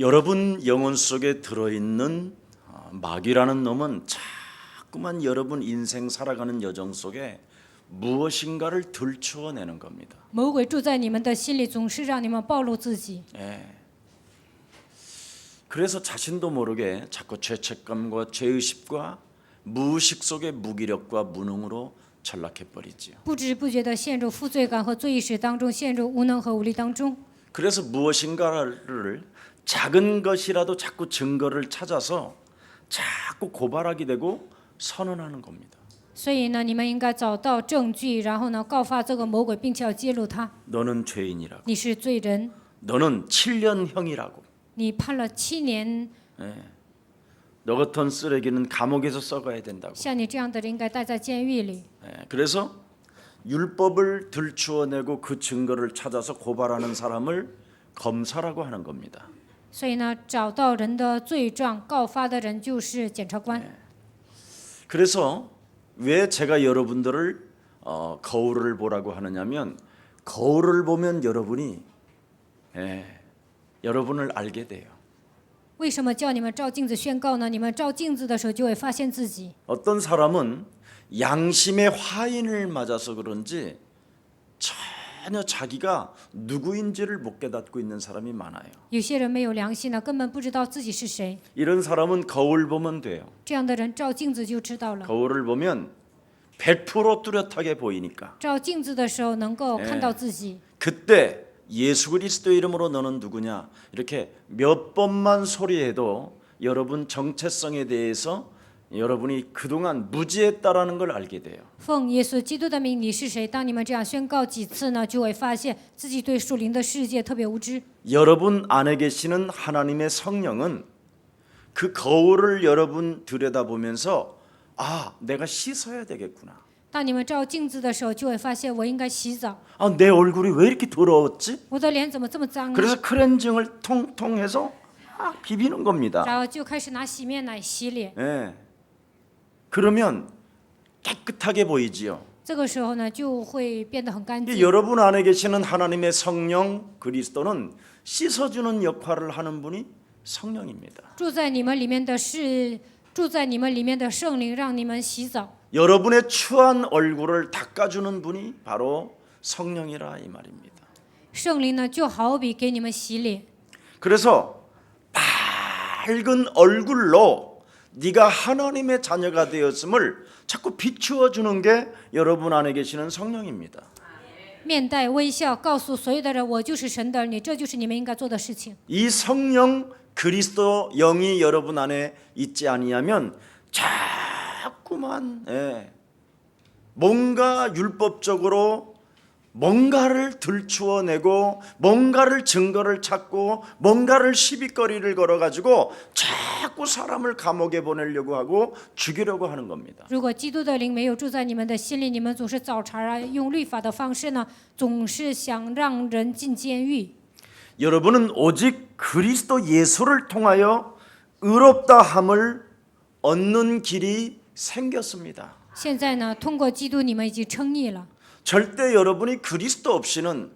여러분 영혼 속에 들어있는 마귀라는 놈은 자꾸만 여러분 인생 살아가는 여정 속에 무엇인가를 들추어내는 겁니다. 魔鬼住在你们的心里，总是让你们暴露自己。 그래서 자신도 모르게 자꾸 죄책감과 죄의식과 무의식 속의 무기력과 무능으로 전락해버리지요. 不知不觉地陷入负罪感和罪意识当中，陷入无能和无力当中。 그래서 무엇인가를 작은 것이라도 자꾸 증거를 찾아서 자꾸 고발하게 되고 선언하는 겁니다. 所以呢，你们应该找到证据，然后呢，告发这个魔鬼，并且要揭露他。 너는 죄인이라고. 你是罪人， 너는 7년형이라고. 你判了7年， 너 같은 쓰레기는 감옥에서 썩어야 된다고. 像你这样的人应该待在监狱里。 그래서 율법을 들추어내고 그 증거를 찾아서 고발하는 사람을 검사라고 하는 겁니다. 所以呢，找到人的罪状，告发的人就是检察官。 그래서 왜 제가 여러분들을 거울을 보라고 하느냐면 거울을 보면 여러분이 여러분을 알게 돼요. 为什么叫你们照镜子宣告呢？你们照镜子的时候就会发现自己。 어떤 사람은 양심의 화인을 맞아서 그런지 전혀 자기가 누구인지를 못 깨닫고 있는 사람이 많아요. 有些人没有良心呢，根本不知道自己是谁。 이런 사람은 거울 보면 돼요. 这样的人照镜子就知道了。 거울을 보면 100% 뚜렷하게 보이니까 照镜子的时候能够看到自己。 그때 예수 그리스도 이름으로 너는 누구냐 이렇게 몇 번만 소리해도 여러분 정체성에 대해서 여러분이 그동안 무지했다라는 걸 알게 돼요. 奉耶稣基督的名，你是谁？当你们这样宣告几次呢，就会发现自己对属灵的世界特别无知。 여러분 안에 계시는 하나님의 성령은 그 거울을 여러분 들여다보면서 아, 내가 씻어야 되겠구나. 当你们照镜子的时候，就会发现我应该洗澡， 아, 내 얼굴이 왜 이렇게 더러웠지? 我的脸怎么这么脏呢？ 그래서 클렌징을 통통 해서 비비는 겁니다. 然后就开始拿洗面奶洗脸。 예. 그러면 깨끗하게 보이지요. 这个时候呢，就会变得很干净。 여러분 안에 계시는 하나님의 성령 그리스도는 씻어주는 역할을 하는 분이 성령입니다. 住在你们里面的是住在你们里面的圣灵，让你们洗澡。 여러분의 추한 얼굴을 닦아주는 분이 바로 성령이라 이 말입니다. 圣灵呢，就好比给你们洗脸。 그래서 밝은 얼굴로 네가 하나님의 자녀가 되었음을 자꾸 비추어 주는 게 여러분 안에 계시는 성령입니다. 面带微笑，告诉所有的人，我就是神的儿女，这就是你们应该做的事情。 이 성령 그리스도 영이 여러분 안에 있지 아니하면 자꾸만 뭔가 율법적으로 뭔가를 들추어내고 뭔가를 증거를 찾고 뭔가를 시비거리를 걸어가지고 자꾸 사람을 감옥에 보내려고 하고 죽이려고 하는 겁니다. 如果基督的灵没有住在你们的心里，你们总是找茬啊，用律法的方式呢，总是想让人进监狱。 여러분은 오직 그리스도 예수를 통하여 의롭다함을 얻는 길이 생겼습니다. 现在呢，通过基督，你们已经称义了。 절대 여러분이 그리스도 없이는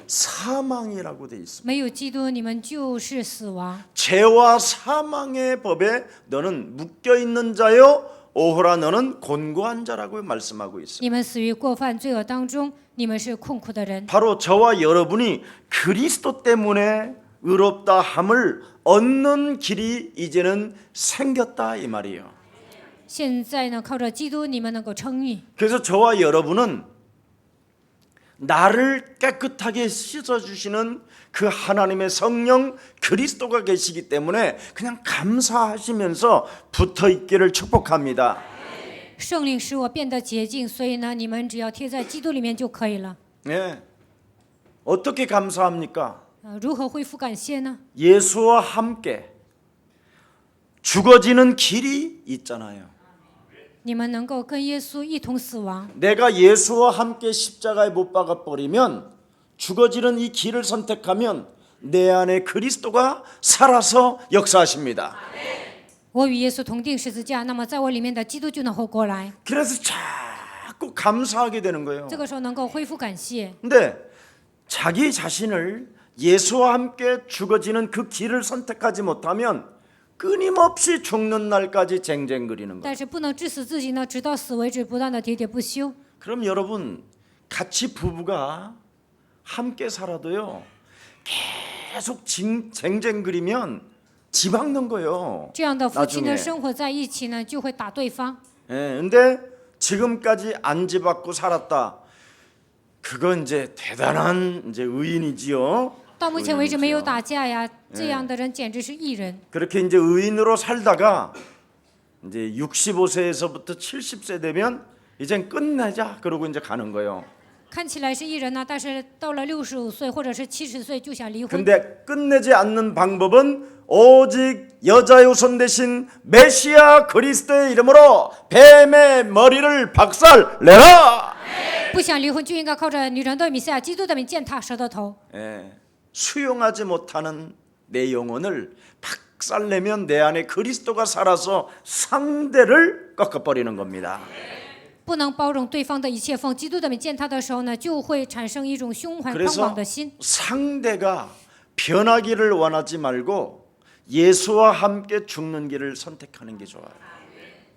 사망이라고 돼 있습니다. 没有基督，你们就是死亡。 죄와 사망의 법에 너는 묶여 있는 자요 오호라 너는 곤고한 자라고 말씀하고 있습니다. 你们死于过犯罪恶当中，你们是困苦的人。 바로 저와 여러분이 그리스도 때문에 의롭다함을 얻는 길이 이제는 생겼다 이 말이에요. 现在呢，靠着基督，你们能够称义。 그래서 저와 여러분은 나를 깨끗하게 씻어주시는 그 하나님의 성령 그리스도가 계시기 때문에 그냥 감사하시면서 붙어있기를 축복합니다. 圣灵使我变得洁净，所以呢，你们只要贴在基督里面就可以了。 네. 어떻게 감사합니까? 如何恢复感谢呢？ 예수와 함께 죽어지는 길이 있잖아요. 你们能够跟耶稣一同死亡。 내가 예수와 함께 십자가에 못 박아 버리면 죽어지는 이 길을 선택하면 내 안에 그리스도가 살아서 역사하십니다. 我与耶稣同定十字架，那么在我里面的基督就能活过来。 그래서 자꾸 감사하게 되는 거예요. 这个时候能够恢复感谢。 근데 자기 자신을 예수와 함께 죽어지는 그 길을 선택하지 못하면 끊임없이 죽는 날까지 쟁쟁거리는 거예요. 但是不能致死自己呢，直到死为止，不断的喋喋不休。 그럼 여러분 같이 부부가 함께 살아도요 계속 쟁쟁거리면 지박는 거예요. 这样的夫妻 나중에 呢，生活在一起呢，就会打对方。 근데 지금까지 안 지박고 살았다. 그건 이제 대단한 이제 의인이지요. 到目前为止没有打架呀，这样的人简直是艺人。 그렇게 이제 의인으로 살다가 이제 65세에서부터 70세 되면 이젠 끝내자 그러고 이제 가는 거예요. 看起来是艺人呢，但是到了65岁或者是70岁就想离婚。 근데 끝내지 않는 방법은 오직 여자의 손 대신 메시아 그리스도의 이름으로 뱀의 머리를 박살내라. 不想离婚就应该靠着女人的弥赛亚基督的名践踏蛇的头。 수용하지 못하는 내 영혼을 박살내면 내 안에 그리스도가 살아서 상대를 꺾어버리는 겁니다. 不能包容对方的一切，奉基督的名践踏的时候呢，就会产生一种胸怀狂 그래서 妄的心。 상대가 변하기를 원하지 말고 예수와 함께 죽는 길을 선택하는 게 좋아요.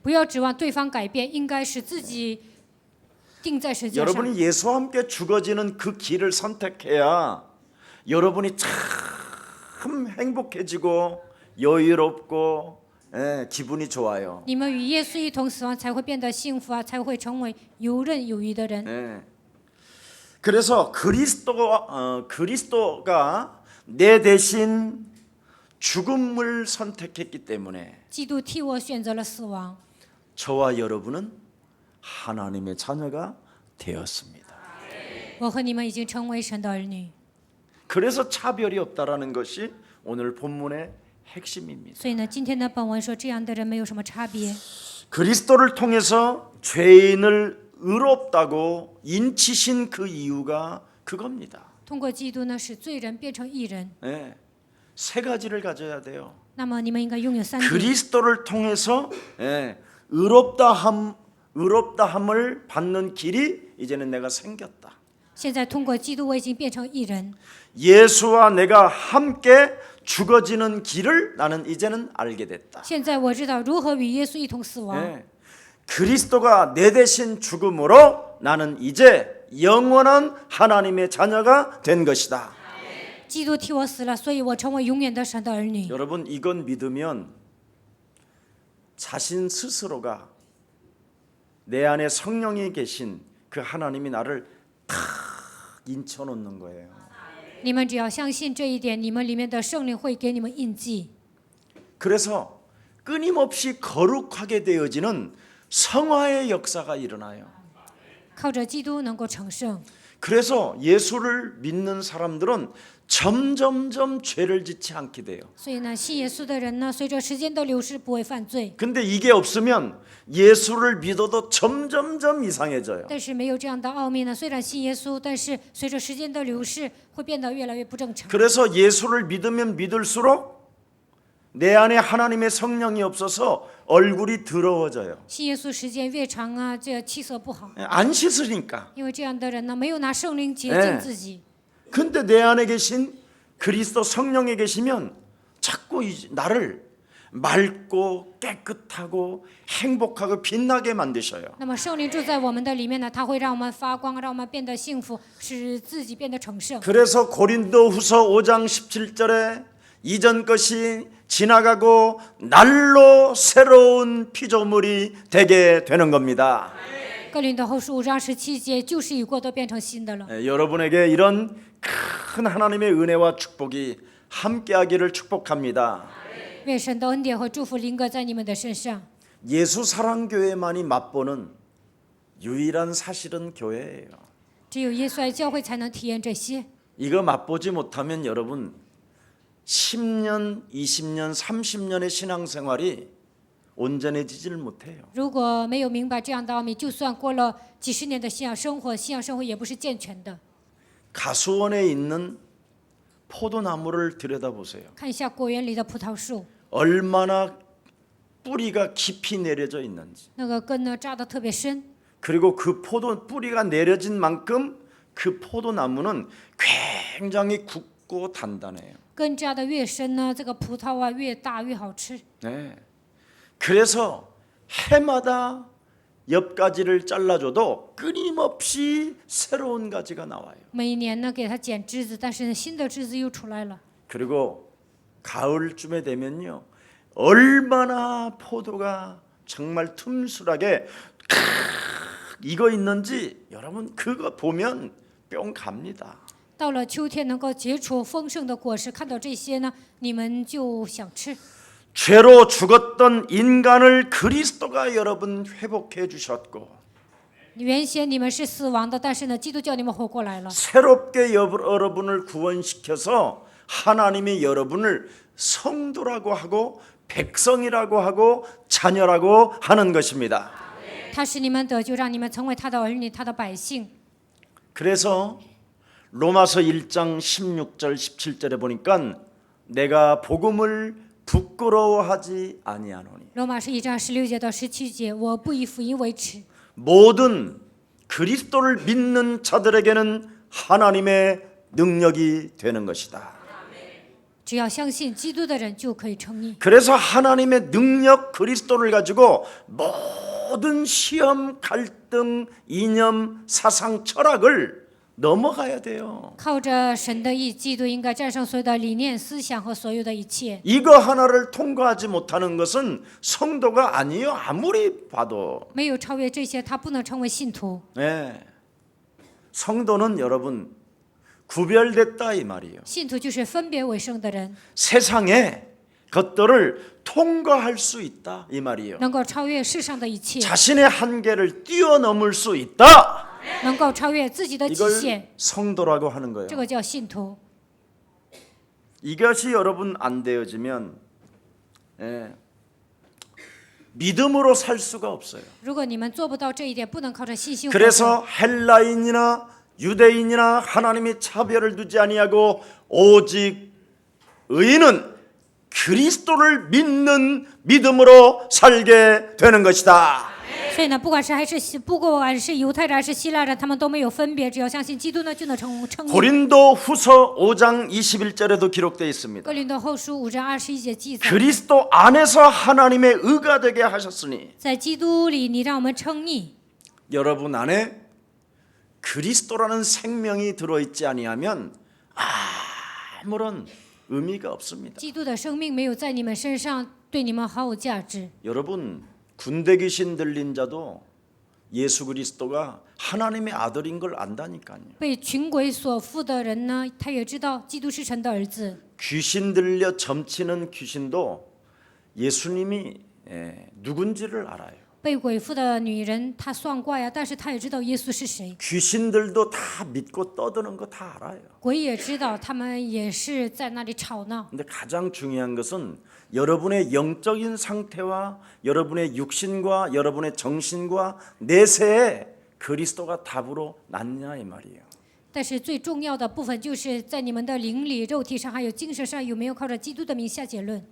不要指望对方改变，应该是自己定在十字架上。 여러분이 예수와 함께 죽어지는 그 길을 선택해야 여러분이 참 행복해지고 여유롭고 기분이 좋아요. 你们与耶稣一同死亡，才会变得幸福啊，才会成为游刃有余的人。 그래서 그리스도가 내 대신 죽음을 선택했기 때문에 基督替我选择了死亡， 저와 여러분은 하나님의 자녀가 되었습니다. 我和你们已经成为神的儿女。 그래서 차별이 없다라는 것이 오늘 본문의 핵심입니다. 所以呢，今天的本文说，这样的人没有什么差别。 그리스도를 통해서 죄인을 의롭다고 인치신 그 이유가 그겁니다. 通过基督呢，使罪人变成义人。 세 가지를 가져야 돼요. 那么你们应该拥有三点： 그리스도를 통해서 의롭다함을 받는 길이 이제는 내가 생겼다. 现在通过基督，我已经变成义人。 예수와 내가 함께 죽어지는 길을 나는 이제는 알게 됐다. 现在我知道如何与耶稣一同死亡。 그리스도가 내 대신 죽음으로 나는 이제 영원한 하나님의 자녀가 된 것이다. 基督替我死了，所以我成为永远的神的儿女。 여러분 이건 믿으면 자신 스스로가 내 안에 성령이 계신 그 하나님이 나를 탁 인쳐놓는 거예요. 你们只要相信这一点，你们里面的圣灵会给你们印记。 그래서 끊임없이 거룩하게 되어지는 성화의 역사가 일어나요. 靠着基督能够成圣。 그래서 예수를 믿는 사람들은 점점점 죄를 짓지 않게 돼요. 所以呢，信耶稣的人呢，随着时间的流逝，不会犯罪。 근데 이게 없으면 예수를 믿어도 점점점 이상해져요. 但是没有这样的奥秘呢，虽然信耶稣，但是随着时间的流逝，会变得越来越不正常。 그래서 예수를 믿으면 믿을수록 내 안에 하나님의 성령이 없어서 얼굴이 더러워져요. 信耶稣时间越长啊，这气色不好， 안 씻으니까. 因为这样的人呢，没有拿圣灵洁净自己。 근데 내 안에 계신 그리스도 성령에 계시면 자꾸 나를 맑고 깨끗하고 행복하고 빛나게 만드셔요. 那么圣灵住在我们的里面呢，它会让我们发光，让我们变得幸福，使自己变得成圣。 그래서 고린도후서 5장 17절에 이전 것이 지나가고 날로 새로운 피조물이 되게 되는 겁니다. 哥林多后书5章17节，旧事已过，都变成新的了。 여러분에게 이런 큰 하나님의 은혜와 축복이 함께하기를 축복합니다. 愿神的恩典和祝福临格在你们的身上。 예수 사랑교회만이 맛보는 유일한 사실은 교회예요. 只有耶稣爱教会才能体验这些。 이거 맛보지 못하면 여러분 10년, 20년, 30년의 신앙생활이 온전해지질 못해요. 如果没有明白这样的奥秘，就算过了几十年的信仰生活，信仰生活也不是健全的。 가수원에 있는 포도나무를 들여다보세요. 看一下果园里的葡萄树， 얼마나 뿌리가 깊이 내려져 있는지. 那个根呢扎得特别深， 그리고 그 포도 뿌리가 내려진 만큼 그 포도나무는 굉장히 굵고 단단해요. 根扎的越深呢，这个葡萄啊越大越好吃。 네. 그래서 해마다 옆 가지를 잘라줘도 끊임없이 새로운 가지가 나와요. 每一年呢给它剪枝子，但是呢新的枝子又出来了。 그리고 가을쯤에 되면요, 얼마나 포도가 정말 틈술하게 익어 있는지 여러분 그거 보면 뿅 갑니다. 到了秋天能够结出丰盛的果实，看到这些呢，你们就想吃。 죄로 죽었던 인간을 그리스도가 여러분 회복해 주셨고 原先你们是死亡的，但是呢，基督叫你们活过来了。 새롭게 여러분을 구원시켜서 하나님이 여러분을 성도라고 하고 백성이라고 하고 자녀라고 하는 것입니다. 他使你们得救，让你们成为他的儿女，他的百姓。 그래서 로마서 1장 16절 17절에 보니까 내가 복음을 부끄러워하지 아니하노니 罗马书1章16节到17节，我不以福音为耻。 모든 그리스도를 믿는 자들에게는 하나님의 능력이 되는 것이다. 只要相信基督的人就可以称义。 그래서 하나님의 능력 그리스도를 가지고 모든 시험, 갈등, 이념, 사상, 철학을 넘어가야 돼요. 靠着神的义，基督应该战胜所有的理念、思想和所有的一切。 이거 하나를 통과하지 못하는 것은 성도가 아니에요. 아무리 봐도. 没有超越这些，他不能成为信徒。 네. 성도는 여러분 구별됐다 이 말이에요. 信徒就是分别为圣的人， 세상의 것들을 통과할 수 있다 이 말이에요. 能够超越世上的一切， 자신의 한계를 뛰어넘을 수 있다. 能够超越自己的极 이걸 限， 성도라고 하는 거예요. 这个叫信徒。 이것이 여러분 안 되어지면 믿음으로 살 수가 없어요. 如果你们做不到这一点，不能靠着信心活着。 그래서 헬라인이나 유대인이나 하나님이 차별을 두지 아니하고 오직 의인은 그리스도를 믿는 믿음으로 살게 되는 것이다. 所以呢，不管是犹太人还是希腊人，他们都没有分别，只要相信基督呢，就能称义。 고린도후서 5장 21절에도 기록되어 있습니다. 哥林多后书5章21节记载， 그리스도 안에서 하나님의 의가 되게 하셨으니 在基督里，你让我们称义。 여러분 안에 그리스도라는 생명이 들어있지 아니하면 아무런 의미가 없습니다. 基督的生命没有在你们身上，对你们毫无价值。 여러분 군대 귀신 들린 자도 예수 그리스도가 하나님의 아들인 걸 안다니까요. 被群鬼所附的人呢，他也知道基督是神的儿子。 귀신 들려 점치는 귀신도 예수님이 누군지를 알아요. 被鬼附的女人，她算卦呀，但是她也知道耶稣是谁。 귀신들도 다 믿고 떠드는 거 다 알아요. 鬼也知道，他们也是在那里吵闹。 근데 가장 중요한 것은 여러분의 영적인 상태와 여러분의 육신과 여러분의 정신과 내세에 그리스도가 답으로 낫냐 이 말이에요. 但是最重要的部分就是在你们的灵里、肉体上还有精神上有没有靠着基督的名下结论。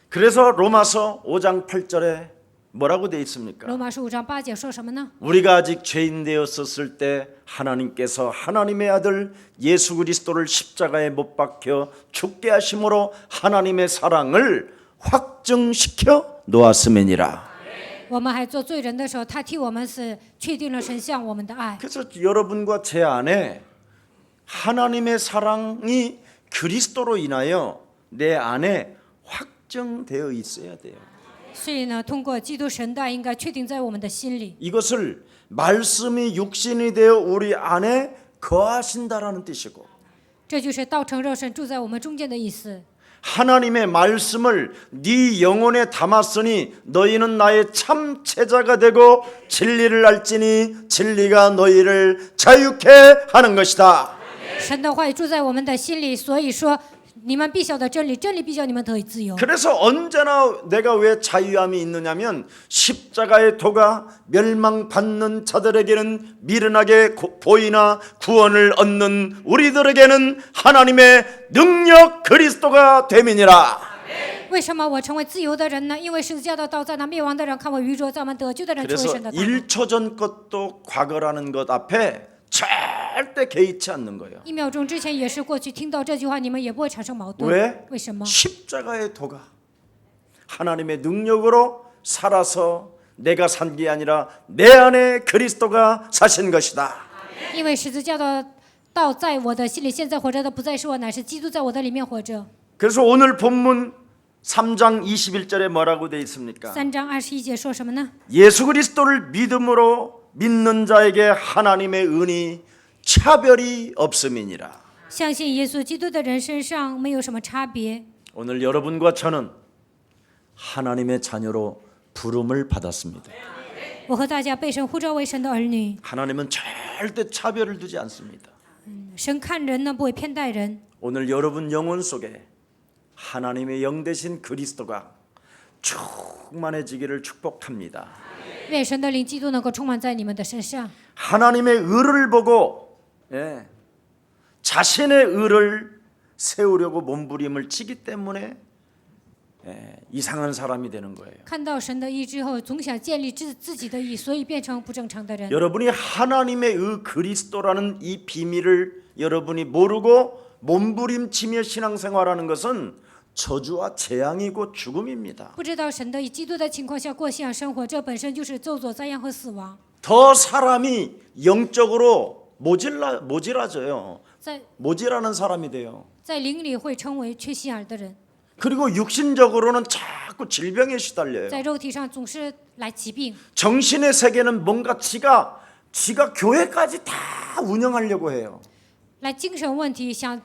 그래서 로마서 5장 8절에 뭐라고 되어 있습니까? 罗马书5章8节说什么呢？ 우리가 아직 죄인 되었었을 때 하나님께서 하나님의 아들 예수 그리스도를 십자가에 못 박혀 죽게 하심으로 하나님의 사랑을 확증시켜 놓았음이니라. 我们还做罪人的时候，他替我们死，确定了神向我们的爱。 그래서 여러분과 제 안에 하나님의 사랑이 그리스도로 인하여 내 안에 확정되어 있어야 돼요. 所以呢，通过基督神的爱，应该确定在我们的心里。 이것을 말씀이 육신이 되어 우리 안에 거하신다라는 뜻이고 这就是道成肉身住在我们中间的意思。 하나님의 말씀을 네 영혼에 담았으니 너희는 나의 참 제자가 되고 진리를 알지니 진리가 너희를 자유케 하는 것이다. 神的话语住在我们的心里，所以说你们必晓得真理，真理必叫你们得以自由。 그래서 언제나 내가 왜 자유함이 있느냐면 십자가의 도가 멸망받는 자들에게는 미련하게 보이나 구원을 얻는 우리들에게는 하나님의 능력 그리스도가 됨이니라. 为什么我成为自由的人呢？因为十字架的刀在那灭亡的人看为愚拙，在我们得救的人成为 그래서 神的道。 1초 전 것도 과거라는 것 앞에 절대 개의치 않는 거예요. 1秒钟之前也是过去听到这句话，你们也不会产生矛盾。 왜? 为什么？ 십자가의 도가 하나님의 능력으로 살아서 내가 산 게 아니라 내 안에 그리스도가 사신 것이다. 因为十字架的道在我的心里，现在活着的不再是我，乃是基督在我的里面活着。 그래서 오늘 본문 3장 21절에 뭐라고 되어 있습니까? 3章21节说什么呢？ 예수 그리스도를 믿음으로 믿는 자에게 하나님의 은이 차별이 없음이니라. 相信耶稣基督的人身上没有什么差别。 오늘 여러분과 저는 하나님의 자녀로 부름을 받았습니다. 我和大家被神呼召为神的儿女， 하나님은 절대 차별을 두지 않습니다. 神看人呢不会偏待人。 오늘 여러분 영혼 속에 하나님의 영 되신 그리스도가 충만해지기를 축복합니다. 愿神的灵基督能够充满在你们的身上。 하나님의 의를 보고 자신의 의를 세우려고 몸부림을 치기 때문에 이상한 사람이 되는 거예요. 看到神的意之后，总想建立自己的意，所以变成不正常的人。 여러분이 하나님의 의 그리스도라는 이 비밀을 여러분이 모르고 몸부림치며 신앙생활하는 것은 저주와 재앙이고 죽음입니다. 不知道神的以基督的情况下过信仰生活，这本身就是咒诅、灾殃和死亡。 더 사람이 영적으로 모질라져요. 在 모질하는 사람이 돼요. 在灵里会成为缺心眼儿的人， 그리고 육신적으로는 자꾸 질병에 시달려요. 在肉体上总是来疾病。 정신의 세계는 뭔가 지가 교회까지 다 운영하려고 해요. 来精神问题，想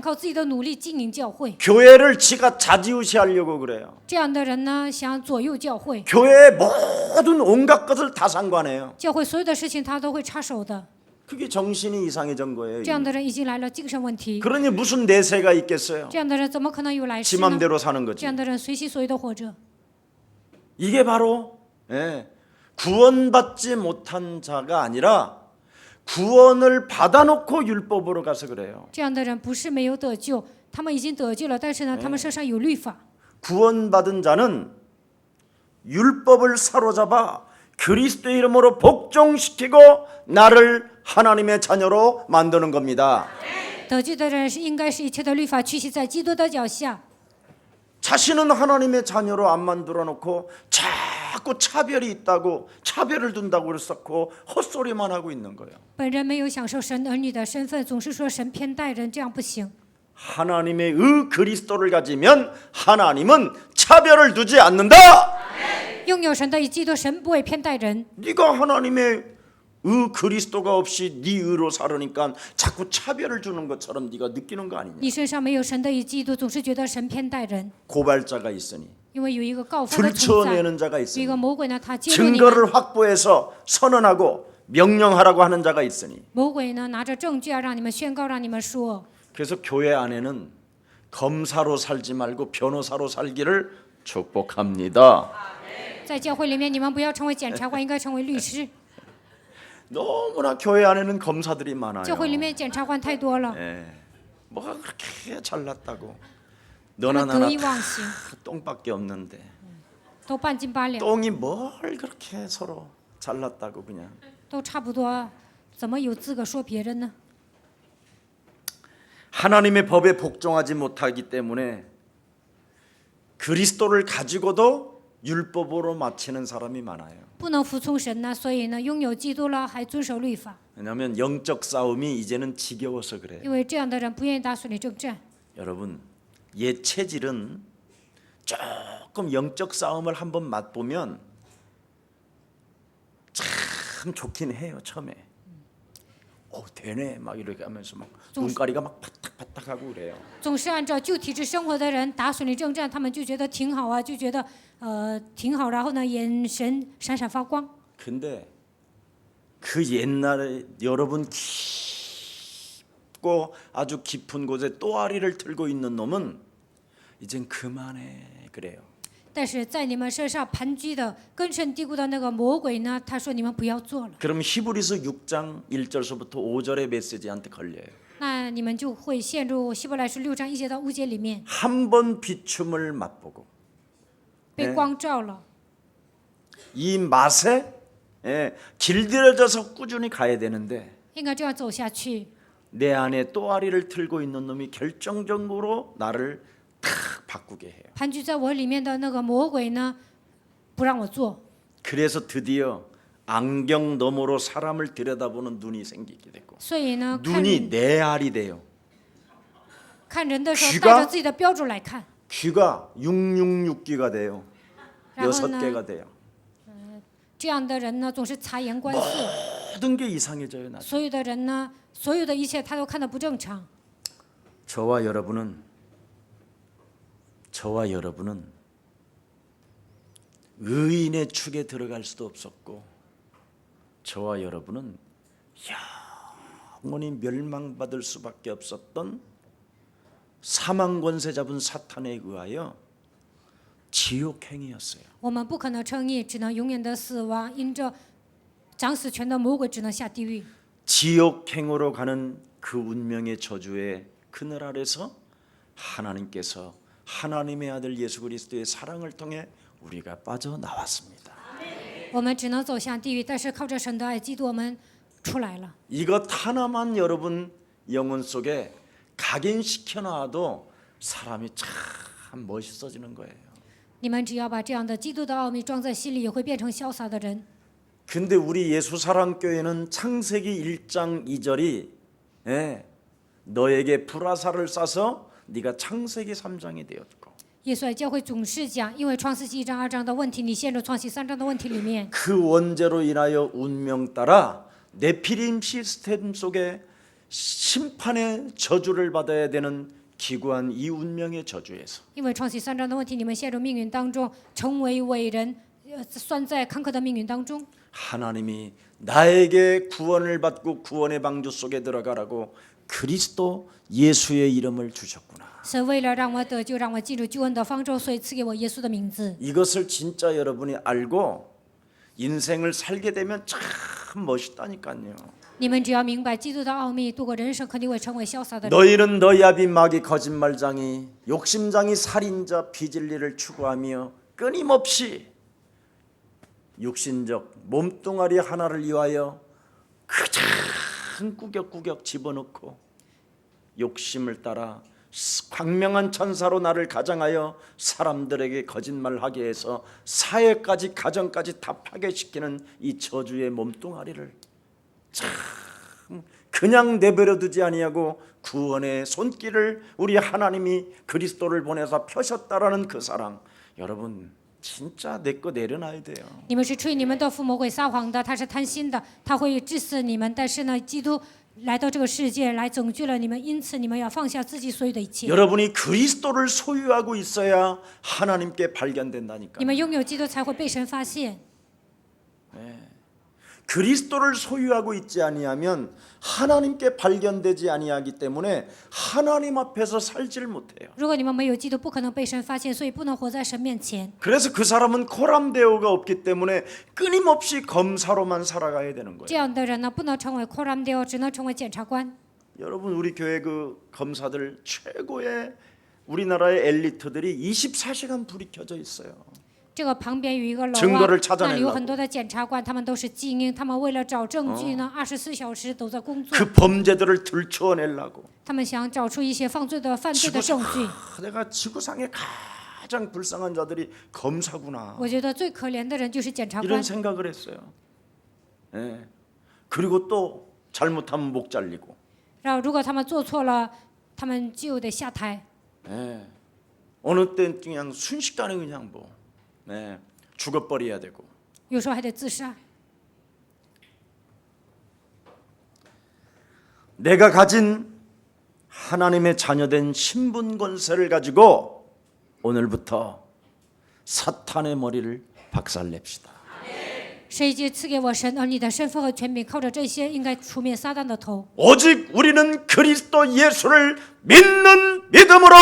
靠自己的努力经营教会， 교회를 지가 좌지우지하려고 그래요. 这样的人呢，想左右教会， 교회의 모든 온갖 것을 다 상관해요. 教会所有的事情他都会插手的。 그게 정신이 이상해진 거예요. 这样的人已经来了精神问题， 그러니 무슨 내세가 있겠어요? 这样的人怎么可能有来世 지 呢？ 맘대로 사는 这 거지. 样的人随心所欲的活着， 이게 바로 구원받지 못한 자가 아니라 구원을 받아놓고 율법으로 가서 그래요. 这样的人不是没有得救，他们已经得救了，但是呢，他们身上有律法。 구원받은 자는 율법을 사로잡아 그리스도의 이름으로 복종시키고 나를 하나님의 자녀로 만드는 겁니다. 得救的人是应该是一切的律法屈膝在基督的脚下， 자신은 하나님의 자녀로 안 만들어 놓고 자꾸 차별이 있다고 차별을 둔다고 그랬었고 헛소리만 하고 있는 거예요. 本人没有享受神儿女的身份，总是说神偏待人，这样不行。 하나님의 의 그리스도를 가지면 하나님은 차별을 두지 않는다. 拥有神的以基督，神不会偏待人。 네가 하나님의 의 그리스도가 없이 네 의로 살으니까 자꾸 차별을 주는 것처럼 네가 느끼는 거 아니냐. 你身上没有神的以基督，总是觉得神偏待人， 고발자가 있으니 因为有一个告发的存在， 들춰내는 자가 有一 있으니 个魔鬼呢，他揭露你们， 증거를 확보해서 선언하고 명령하라고 하는 자가 있으니 魔鬼呢拿着证据啊，让你们宣告，让你们说。 그래서 교회 안에는 검사로 살지 말고 변호사로 살기를 축복합니다. 在教会里面，你们不要成为检察官，应该成为律师。 너무나 교회 안에는 검사들이 많아요. 教会里面检察官太多了， 뭐가 그렇게 잘났다고 他 너나 们得 나나 意忘形， 똥밖에 없는데 都半斤八两， 똥이 뭘 그렇게 서로 잘났다고 그냥 都差不多，怎么有资格说别人呢？ 하나님의 법에 복종하지 못하기 때문에 그리스도를 가지고도 율법으로 마치는 사람이 많아요. 不能服从神呢，所以呢，拥有基督了还遵守律法， 왜냐하면 영적 싸움이 이제는 지겨워서 그래요. 因为这样的人不愿意打属灵征战。 여러분, 옛 체질은 조금 영적 싸움을 한번 맛보면 참 좋긴 해요. 처음에. 되네 막 이렇게 하면서 막 눈가리가 막 파닥파닥하고 그래요. 总是按照旧体制生活的人打属灵征战，他们就觉得挺好啊，就觉得挺好，然后呢眼神闪闪发光。 근데 그 옛날에 여러분 깊고 아주 깊은 곳에 또아리를 틀고 있는 놈은 이젠 그만해 그래요. 但是在你们身上盘踞的根深蒂固的那个魔鬼呢，他说你们不要做了， 그럼 히브리서 6장 1절서부터 5절의 메시지한테 걸려요. 那你们就会陷入希伯来书6章1节到5节里面 한 번 비춤을 맛보고 被光照了， 이 맛에 길들여져서 꾸준히 가야 되는데 应该这样走下去。 내 안에 또아리를 틀고 있는 놈이 결정적으로 나를 탁 바꾸게 해요. 盘踞在我里面的那个魔鬼呢，不让我做， 그래서 드디어 안경 너머로 사람을 들여다보는 눈이 생기게 되고 所以呢，看 눈이 내 알이 돼요. 看人的时候 귀가 带着自己的标准来看， 귀가 666귀가 돼요. 然后呢， 6개가 돼요. 这样的人呢总是察言观色， 모든 게 이상해져요. 나. 所有的人呢，所有的一切他都看得不正常。 저와 여러분은 의인의 축에 들어갈 수도 없었고 저와 여러분은 영원히 멸망받을 수밖에 없었던 사망 권세 잡은 사탄에 의하여 지옥행이었어요. 我们不可能称义，只能永远的死亡，因着掌死权的魔鬼只能下地狱。 지옥행으로 가는 그 운명의 저주의 그늘 아래서 하나님께서 하나님의 아들 예수 그리스도의 사랑을 통해 우리가 빠져나왔습니다. 我们只能走向地狱，但是靠着神的爱，基督我们出来了。 이것 하나만 여러분 영혼 속에 각인시켜 놔도 사람이 참 멋있어지는 거예요. 你们只要把这样的基督的奥秘装在心里，也会变成潇洒的人。 근데 우리 예수사랑교회는 창세기 1장 2절이 너에게 불화살을 쏴서 네가 창세기 3장이 되었고 耶稣爱教会总是讲，因为创世纪1章2章的问题，你陷入创世3章的问题里面。 그 원죄로 인하여 운명 따라 네피림 시스템 속에 심판의 저주를 받아야 되는 기구한 이 운명의 저주에서 因为创世3章的问题，你们陷入命运当中，成为伟人，算在坎坷的命运当中。 하나님이 나에게 구원을 받고 구원의 방주 속에 들어가라고 그리스도 예수의 이름을 주셨구나. 神为了让我得救，让我进入救恩的方舟，所以赐给我耶稣的名字。 이것을 진짜 여러분이 알고 인생을 살게 되면 참 멋있다니까요. 你们只要明白基督的奥秘，度过人生肯定会成为潇洒的人。 너희는 너희 아비 마귀 거짓말장이 욕심장이 살인자 비진리를 추구하며 끊임없이 육신적 몸뚱아리 하나를 위하여 가장 꾸역꾸역 집어넣고 욕심을 따라 광명한 천사로 나를 가장하여 사람들에게 거짓말하게 해서 사회까지 가정까지 다 파괴시키는 이 저주의 몸뚱아리를 참 그냥 내버려 두지 아니하고 구원의 손길을 우리 하나님이 그리스도를 보내서 펴셨다라는 그 사랑 여러분 진짜 내 거 내려놔야 돼요. 你们是吹你们的父魔鬼撒谎的，他是贪心的，他会治死你们。但是呢，基督来到这个世界来拯救了你们，因此你们要放下自己所有的一切。 여러분이 그리스도를 소유하고 있어야 하나님께 발견된다니까. 你们拥有基督才会被神发现。 그리스도를 소유하고 있지 아니하면 하나님께 발견되지 아니하기 때문에 하나님 앞에서 살지를 못해요. 如果你们没有基督，不可能被神发现，所以不能活在神面前。 그래서 그 사람은 코람데오가 없기 때문에 끊임없이 검사로만 살아가야 되는 거예요. 这样的人呢，不能成为 코람데오， 只能成为检察官。 여러분 우리 교회 그 검사들 최고의 우리나라의 엘리트들이 24시간 불이 켜져 있어요. 这个旁边有一个楼 증거를 啊， 찾아내려고 那里有很多的检察官，他们都是精英，他们为了找证据呢，24小时都在工作。 그 범죄들을 들추어내려고. 他们想找出一些犯罪的证据。 내가 지구상에 가장 불쌍한 자들이 검사구나. 我觉得最可怜的人就是检察官 이런 。 생각을 했어요. 예. 그리고 또 잘못하면 목 잘리고. 然后如果他们做错了，他们就得下台。 예. 어느 때 그냥 순식간에 그냥 뭐 죽어버려야 되고. 有时候还得自杀。 내가 가진 하나님의 자녀된 신분 권세를 가지고 오늘부터 사탄의 머리를 박살냅시다. 谁已经赐给我神儿女的身份和权柄，靠着这些应该除灭撒旦的头。 오직 우리는 그리스도 예수를 믿는 믿음으로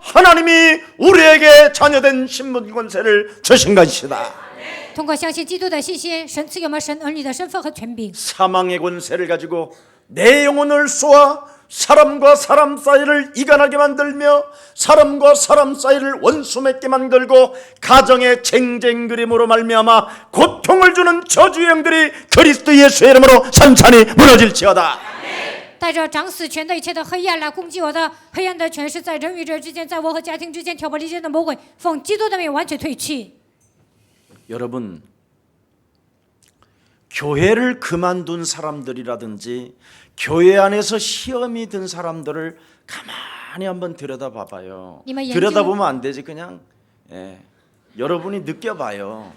하나님이 우리에게 자녀된 신분 권세를 주신 것이다. 通过相信基督的信心，神赐给我们神儿女的身份和权柄。 사망의 권세를 가지고 내 영혼을 쏘아 사람과 사람 사이를 이간하게 만들며 사람과 사람 사이를 원수 맺게 만들고 가정의 쟁쟁 그림으로 말미암아 고통을 주는 저주의 영들이 그리스도 예수의 이름으로 산산이 무너질지어다. 带着掌死权的一切的黑暗来攻击我的黑暗的权势，在人与人之间，在我和家庭之间挑拨离间的魔鬼，奉基督的名完全退去。 여러분, 교회를 그만둔 사람들이라든지 교회 안에서 시험이 든 사람들을 가만히 한번 들여다봐봐요. 들여다보면 안 되지. 그냥 여러분이 느껴봐요.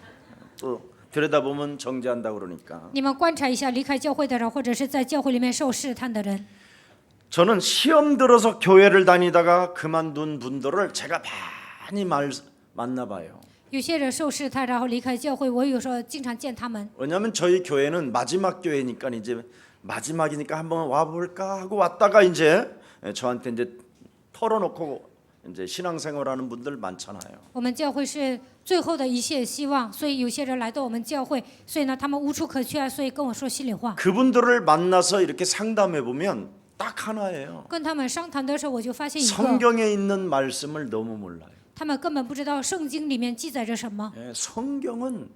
또 들여다보면 정죄한다고 그러니까. 你们观察一下离开教会的人，或者是在教会里面受试探的人。 저는 시험 들어서 교회를 다니다가 그만둔 분들을 제가 많이 만나봐요. 有些人受试探，然后离开教会，我有时候经常见他们。 왜냐하면 저희 교회는 마지막 교회니까 이제 마지막이니까 한번 와볼까 하고 왔다가 이제 저한테 이제 털어놓고 이제 신앙생활하는 분들 많잖아요. 我们教会是最后的一线希望，所以有些人来到我们教会，所以呢，他们无处可去啊，所以跟我说心里话。 그분들을 만나서 이렇게 상담해 보면 딱 하나예요. 跟他们商谈的时候，我就发现一个， 성경에 있는 말씀을 너무 몰라요. 他们根本不知道圣经里面记载着什么， 성경은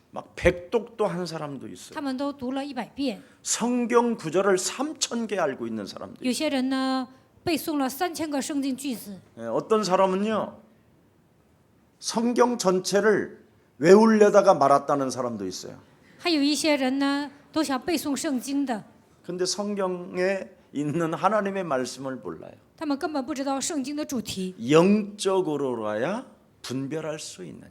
막 백독도 한 사람도 있어요. 他们都读了100遍。 성경 구절을 3,000개 알고 있는 사람도 있어요. 有些人呢背诵了3000个圣经句子， 어떤 사람은요 성경 전체를 외우려다가 말았다는 사람도 있어요. 还有一些人呢都想背诵圣经的， 근데 성경에 있는 하나님의 말씀을 몰라요. 他们根本不知道圣经的主题。 영적으로라야 분별할 수 있느니라.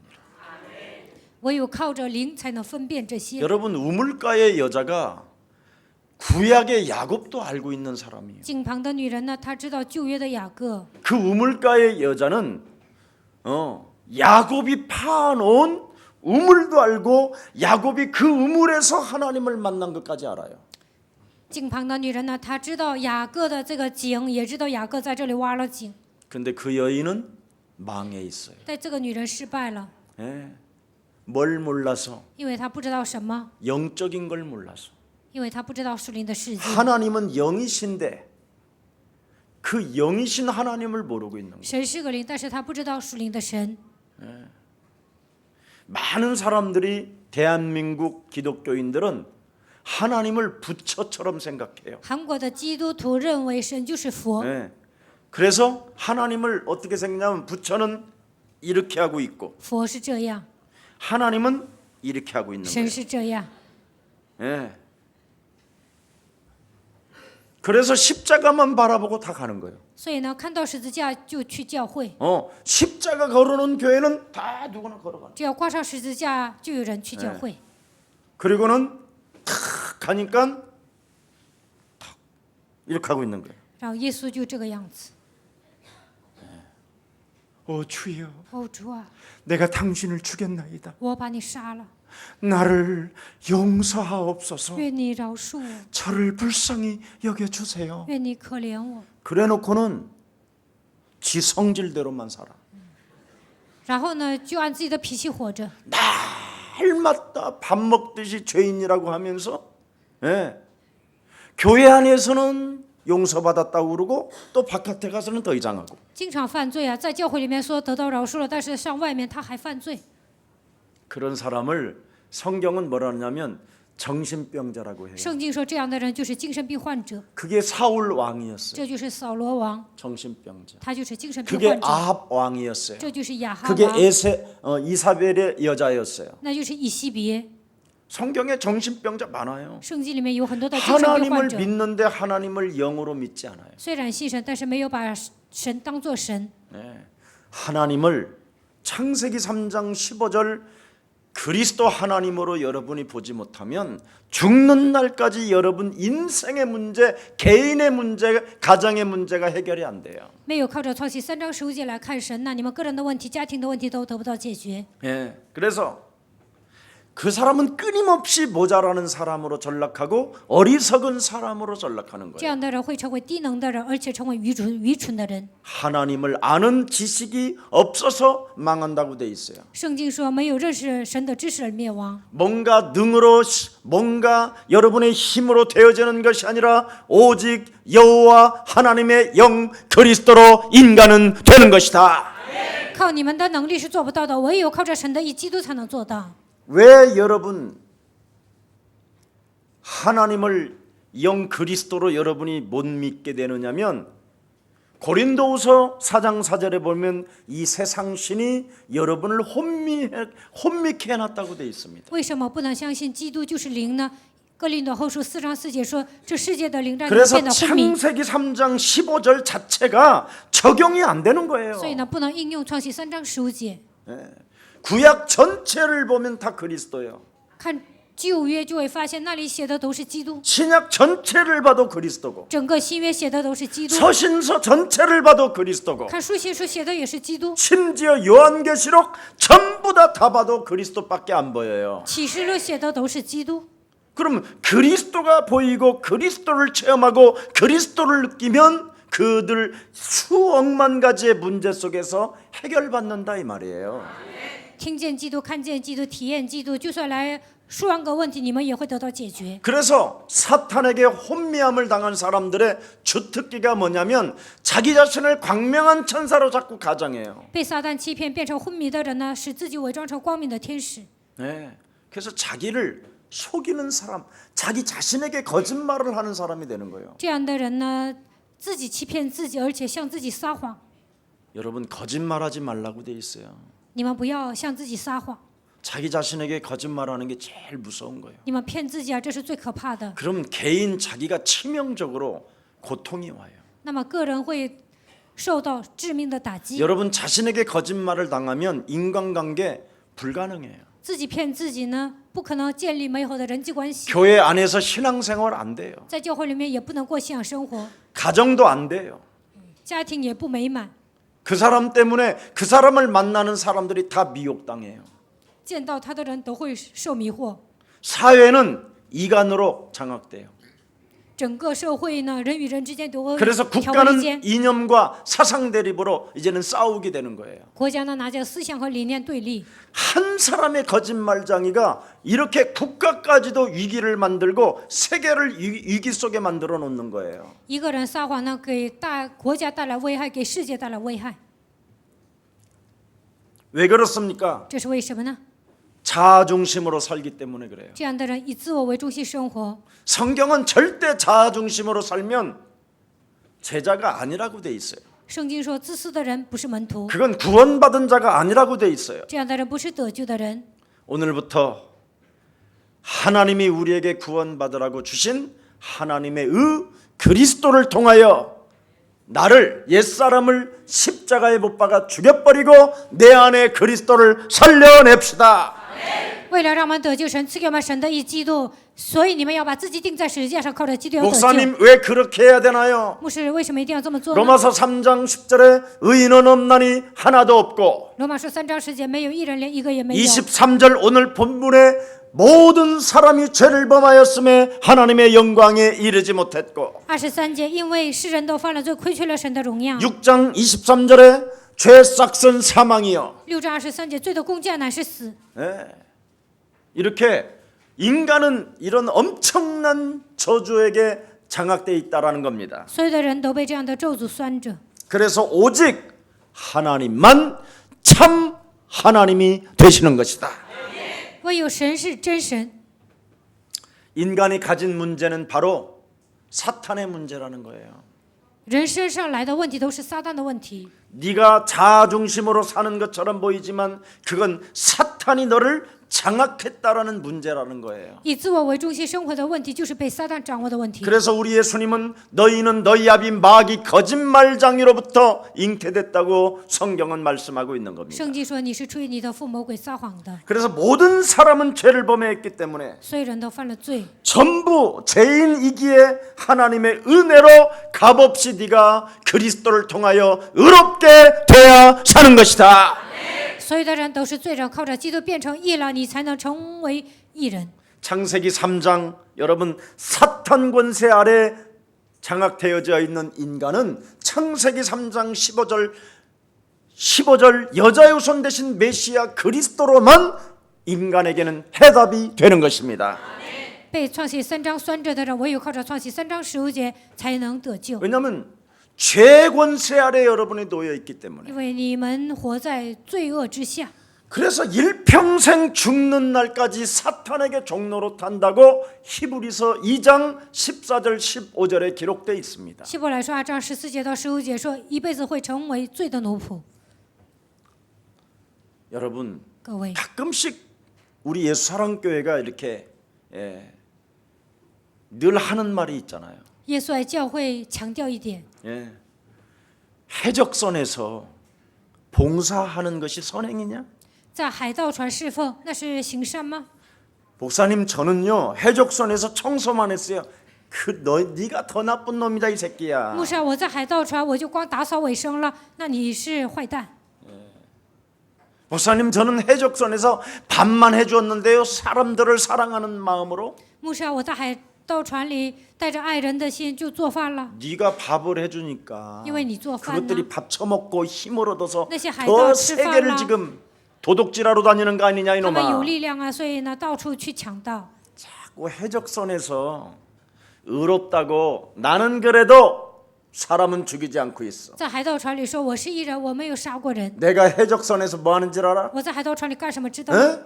唯有靠着灵才能分辨这些。 여러분 우물가의 여자가 구약의 야곱도 알고 있는 사람이에요. 井旁的女人呢，她知道旧约的雅各。 그 우물가의 여자는 야곱이 파놓은 우물도 알고 야곱이 그 우물에서 하나님을 만난 것까지 알아요. 井旁的女人呢，她知道雅各的这个井，也知道雅各在这里挖了井。 근데 그 여인은 망해 있어요. 但这个女人失败了， 뭘 몰라서 因为她不知道什么， 영적인 걸 몰라서 因为她不知道属灵的世界。 하나님은 영이신데 그 영이신 하나님을 모르고 있는 거예요. 神是个灵，但是她不知道属灵的神。 많은 사람들이 대한민국 기독교인들은 하나님을 부처처럼 생각해요. 韩国的基督徒认为神就是佛， 그래서 하나님을 어떻게 생각하면 부처는 이렇게 하고 있고 佛是这样， 하나님은 이렇게 하고 있는 神 거예요. 是这样。 그래서 십자가만 바라보고 다 가는 거예요. 所以呢，看到十字架就去教会， 십자가 걸어놓은 교회는 다 누구나 걸어가는. 只要挂上十字架，就有人去教会。 그리고는 탁 가니까 탁 이렇게 하고 있는 거예요. 然后耶稣就这个样子。 주여, 哦，主啊， 내가 당신을 죽였나이다. 我把你杀了， 나를 용서하옵소서. 愿你饶恕我， 저를 불쌍히 여겨주세요. 愿你可怜我。 그래놓고는 지 성질대로만 살아. 然后呢，就按自己的脾气活着， 날마다 밥 먹듯이 죄인이라고 하면서 교회 안에서는 용서받았다고 그러고 또 바깥에 가서는 더 이상하고. 经常犯罪啊，在教会里面说得到饶恕了，但是上外面他还犯罪。 그런 사람을 성경은 뭐라 하냐면 정신병자라고 해요. 圣经说这样的人就是精神病患者， 그게 사울 왕이었어요. 这就是扫罗王， 정신병자. 他就是精神病 그게 患者， 아합 왕이었어요. 这就是亚哈 그게 王， 이사벨의 여자였어요. 那就是以西别。 성경에 정신병자 많아요. 圣经里面有很多的精神病 하나님을 患者， 믿는데 하나님을 영으로 믿지 않아요. 虽然信神，但是没有把神当作神。 하나님을 창세기 3장 15절 그리스도 하나님으로 여러분이 보지 못하면 죽는 날까지 여러분 인생의 문제, 개인의 문제, 가정의 문제가 해결이 안 돼요. 没有靠着创世3章15节来看神，那你们个人的问题、家庭的问题都得不到解决。 그래서 그 사람은 끊임없이 모자라는 사람으로 전락하고 어리석은 사람으로 전락하는 这 거예요. 样的人会成为低能的人，而且成为愚蠢的人。 하나님을 아는 지식이 없어서 망한다고 돼 있어요. 圣经说，没有认识神的知识而灭亡。 뭔가 능으로 뭔가 여러분의 힘으로 되어지는 것이 아니라 오직 여호와 하나님의 영 그리스도로 인간은 되는 것이다. 靠你们的能力是做不到的，唯有靠着神的义基督才能做到。 왜 여러분 하나님을 영 그리스도로 여러분이 못 믿게 되느냐면 고린도후서 4장 4절에 보면 이 세상 신이 여러분을 혼미케 해놨다고 되어 있습니다. 为什么不能相信基督就是灵呢？哥林多后书4章4节说，这世界的灵让你们 그래서 变得昏迷， 창세기 3장 15절 자체가 적용이 안 되는 거예요. 所以呢，不能应用创世3章15节。 구약 전체를 보면 다 그리스도예요. 看旧约就会发现，那里写的都是基督； 신약 전체를 봐도 그리스도고 整个新约写的都是基督； 서신서 전체를 봐도 그리스도고 看书信书写的也是基督； 심지어 요한계시록 전부 다 봐도 그리스도밖에 안 보여요. 启示录写的都是基督。 그럼 그리스도가 보이고 그리스도를 체험하고 그리스도를 느끼면 그들 수억만 가지의 문제 속에서 해결받는다 이 말이에요. 听见基督，看见基督，体验基督，就算来数万个问题，你们也会得到解决。 그래서 사탄에게 혼미함을 당한 사람들의 주특기가 뭐냐면 자기 자신을 광명한 천사로 자꾸 가정해요. 被撒旦欺骗变成昏迷的人呢，使自己伪装成光明的天使。 네. 그래서 자기를 속이는 사람, 자기 자신에게 거짓말을 하는 사람이 되는 거예요. 这样的人呢，自己欺骗自己，而且向自己撒谎。 여러분 거짓말하지 말라고 돼 있어요. 你们不要向自己撒谎， 자기 자신에게 거짓말하는 게 제일 무서운 거예요. 你们骗自己啊，这是最可怕的。 그럼 개인 자기가 치명적으로 고통이 와요. 那么个人会受到致命的打击。 여러분 자신에게 거짓말을 당하면 인간관계 불가능해요. 自己骗自己呢，不可能建立美好的人际关系， 교회 안에서 신앙생활 안 돼요. 在教会里面也不能过信仰生活， 가정도 안 돼요. 家庭也不美满。 그 사람 때문에 그 사람을 만나는 사람들이 다 미혹당해요. 见到他的人都会受迷惑， 사회는 이간으로 장악돼요. 整个社会呢，人与人之间都会 그래서 挑拨离 국가는 间， 이념과 사상 대립으로 이제는 싸우게 되는 거예요. 国家呢拿着思想和理念对立。 한 사람의 거짓말장이가 이렇게 국가까지도 위기를 만들고 세계를 위기 속에 만들어 놓는 거예요. 一个人撒谎呢，给国家带来危害，给世界带来危害， 왜 그렇습니까? 这是为什么呢？ 자아중심으로 살기 때문에 그래요. 这样的人以自我为中心生活， 성경은 절대 자아중심으로 살면 제자가 아니라고 돼 있어요. 圣经说，自私的人不是门徒， 그건 구원받은 자가 아니라고 돼 있어요. 这样的人不是得救的人。 오늘부터 하나님이 우리에게 구원받으라고 주신 하나님의 그리스도를 통하여 나를 옛사람을 십자가에 못 박아 죽여버리고 내 안에 그리스도를 살려냅시다. 为了让我们得救，神赐给我们神的义基督，所以你们要把自己钉在十字架上，靠着基督要得救。 목사님 왜 그렇게 해야 되나요? 牧师为什么一定要这么做呢？ 로마서 3장 10절에 의인은 없나니 하나도 없고 罗马书3章10节，没有一人，连一个也没有。 23절 오늘 본문에 모든 사람이 죄를 범하였음에 하나님의 영광에 이르지 못했고 23节，因为世人都犯了罪，亏缺了神的荣耀。 6장 23절에 죄 싹슨 사망이요. 6章23节，罪的工价乃是死。 이렇게 인간은 이런 엄청난 저주에게 장악되어 있다라는 겁니다. 所有的人都被这样的咒诅拴着， 그래서 오직 하나님만 참 하나님이 되시는 것이다. 唯有神是真神。 인간이 가진 문제는 바로 사탄의 문제라는 거예요. 人身上来的问题都是撒旦的问题。 네가 자아중심으로 사는 것처럼 보이지만 그건 사탄이 너를 장악했다라는 문제라는 거예요. 以自我为中心生活的问题，就是被撒旦掌握的问题。 그래서 우리 예수님은 너희는 너희 아비 마귀 거짓말장이로부터 잉태됐다고 성경은 말씀하고 있는 겁니다. 圣经说你是出于你的父魔鬼撒谎的， 그래서 모든 사람은 죄를 범했기 때문에 所有人都犯了罪。 전부 죄인이기에 하나님의 은혜로 값없이 네가 그리스도를 통하여 의롭게 돼야 사는 것이다. 所有的人都是罪人，靠着基督变成义了，你才能成为义人。 창세기 3장 여러분 사탄 권세 아래 장악되어져 있는 인간은 창세기 3장 15절 여자의 후손 대신 메시아 그리스도로만 인간에게는 해답이 되는 것입니다. 被创世3章拴着的人，唯有靠着创世3章15节才能得救。 왜냐하면 죄 권세 아래 여러분이 놓여 있기 때문에. 因为你们活在罪恶之下， 그래서 일평생 죽는 날까지 사탄에게 종로로 탄다고 히브리서 2장 14절 15절에 기록되어 있습니다. 希伯来说2章14节到15节说，一辈子会成为罪的奴仆。 여러분 各位， 가끔씩 우리 예수 사랑교회가 이렇게 늘 하는 말이 있잖아요. 耶稣爱教会强调一点， 해적선에서 봉사하는 것이 선행이냐? 在海盗船侍奉那是行善吗？ 목사님 저는요 해적선에서 청소만 했어요. 네가 더 나쁜 놈이다 이 새끼야. 牧师，我在海盗船我就光打扫卫生了，那你是坏蛋。 목사님 저는 해적선에서 밥만 해주었는데요 사람들을 사랑하는 마음으로. 牧师，我在海盗船里带着爱人的心就做饭了， 네가 밥을 해주니까 因为你做饭呢 그것들이 ， 밥 처먹고 힘을 얻어서 那些海 더 盗吃饭 세계를 了， 지금 도둑질하러 다니는 거 아니냐 他们有 이놈아. 力量啊，所以呢到处去强盗。 자꾸 해적선에서 의롭다고 나는 그래도 사람은 죽이지 않고 있어. 在海盗船里说我是义人，我没有杀过人。 내가 해적선에서 뭐 하는 줄 알아? 我在海盗船里干什么知道吗？ 에?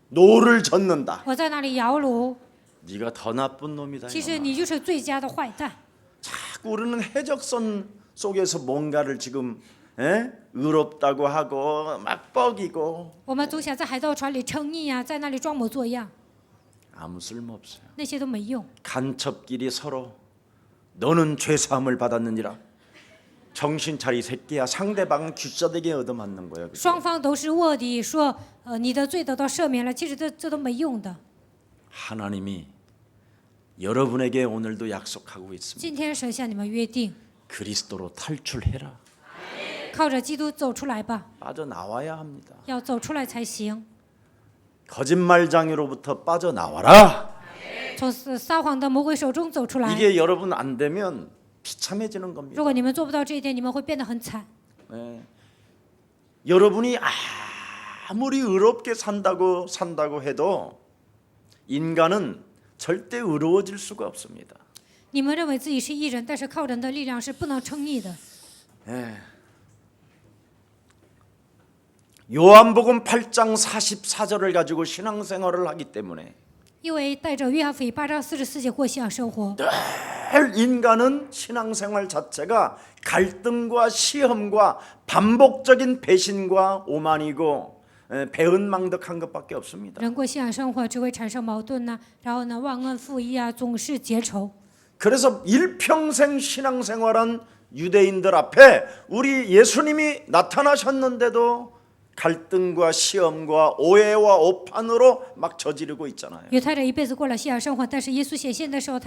노를 젓는다. 我在那里摇橹。 네가 더 나쁜 놈이다. 其实 이놈아. 你就是最佳的坏蛋。 자꾸 우리는 해적선 속에서 뭔가를 지금 의롭다고 하고 막 뻐기고 我们总想在海盗船里称义啊，在那里装模作样， 아무 쓸모 없어요. 那些都没用。 간첩끼리 서로 너는 죄 사함을 받았느니라. 정신 차리 새끼야. 상대방은 귀싸대기 얻어맞는 거예요. 双方都是卧底，说你的罪得到赦免了，其实这都没用的。 하나님이 여러분에게 오늘도 약속하고 있습니다. 今天神向你们约定， 그리스도로 탈출해라. 靠着基督走出来吧， 빠져나와야 합니다. 要走出来才行。 거짓말장애로부터 빠져나와라. 从撒谎的魔鬼手中走出来。 이게 여러분 안 되면 비참해지는 겁니다. 如果你们做不到这一点，你们会变得很惨。 여러분이 아무리 의롭게 산다고 해도 인간은 절대 의로워질 수가 없습니다. 你们认为自己是义人，但是靠人的力量是不能称义的。 요한복음 8장 44절을 가지고 신앙생활을 하기 때문에 因为带着约翰福音8章44节过信仰生活， 늘 인간은 신앙생활 자체가 갈등과 시험과 반복적인 배신과 오만이고 배은망덕한 것밖에 없습니다. 人过信仰生活只会产生矛盾呐、然后呢忘恩负义啊，总是结仇。 그래서 일평생 신앙생활한 유대인들 앞에 우리 예수님이 나타나셨는데도 갈등과 시험과 오해와 오판으로 막 저지르고 있잖아요. 犹太人一辈子过了信仰生活，但是耶稣显现的时候，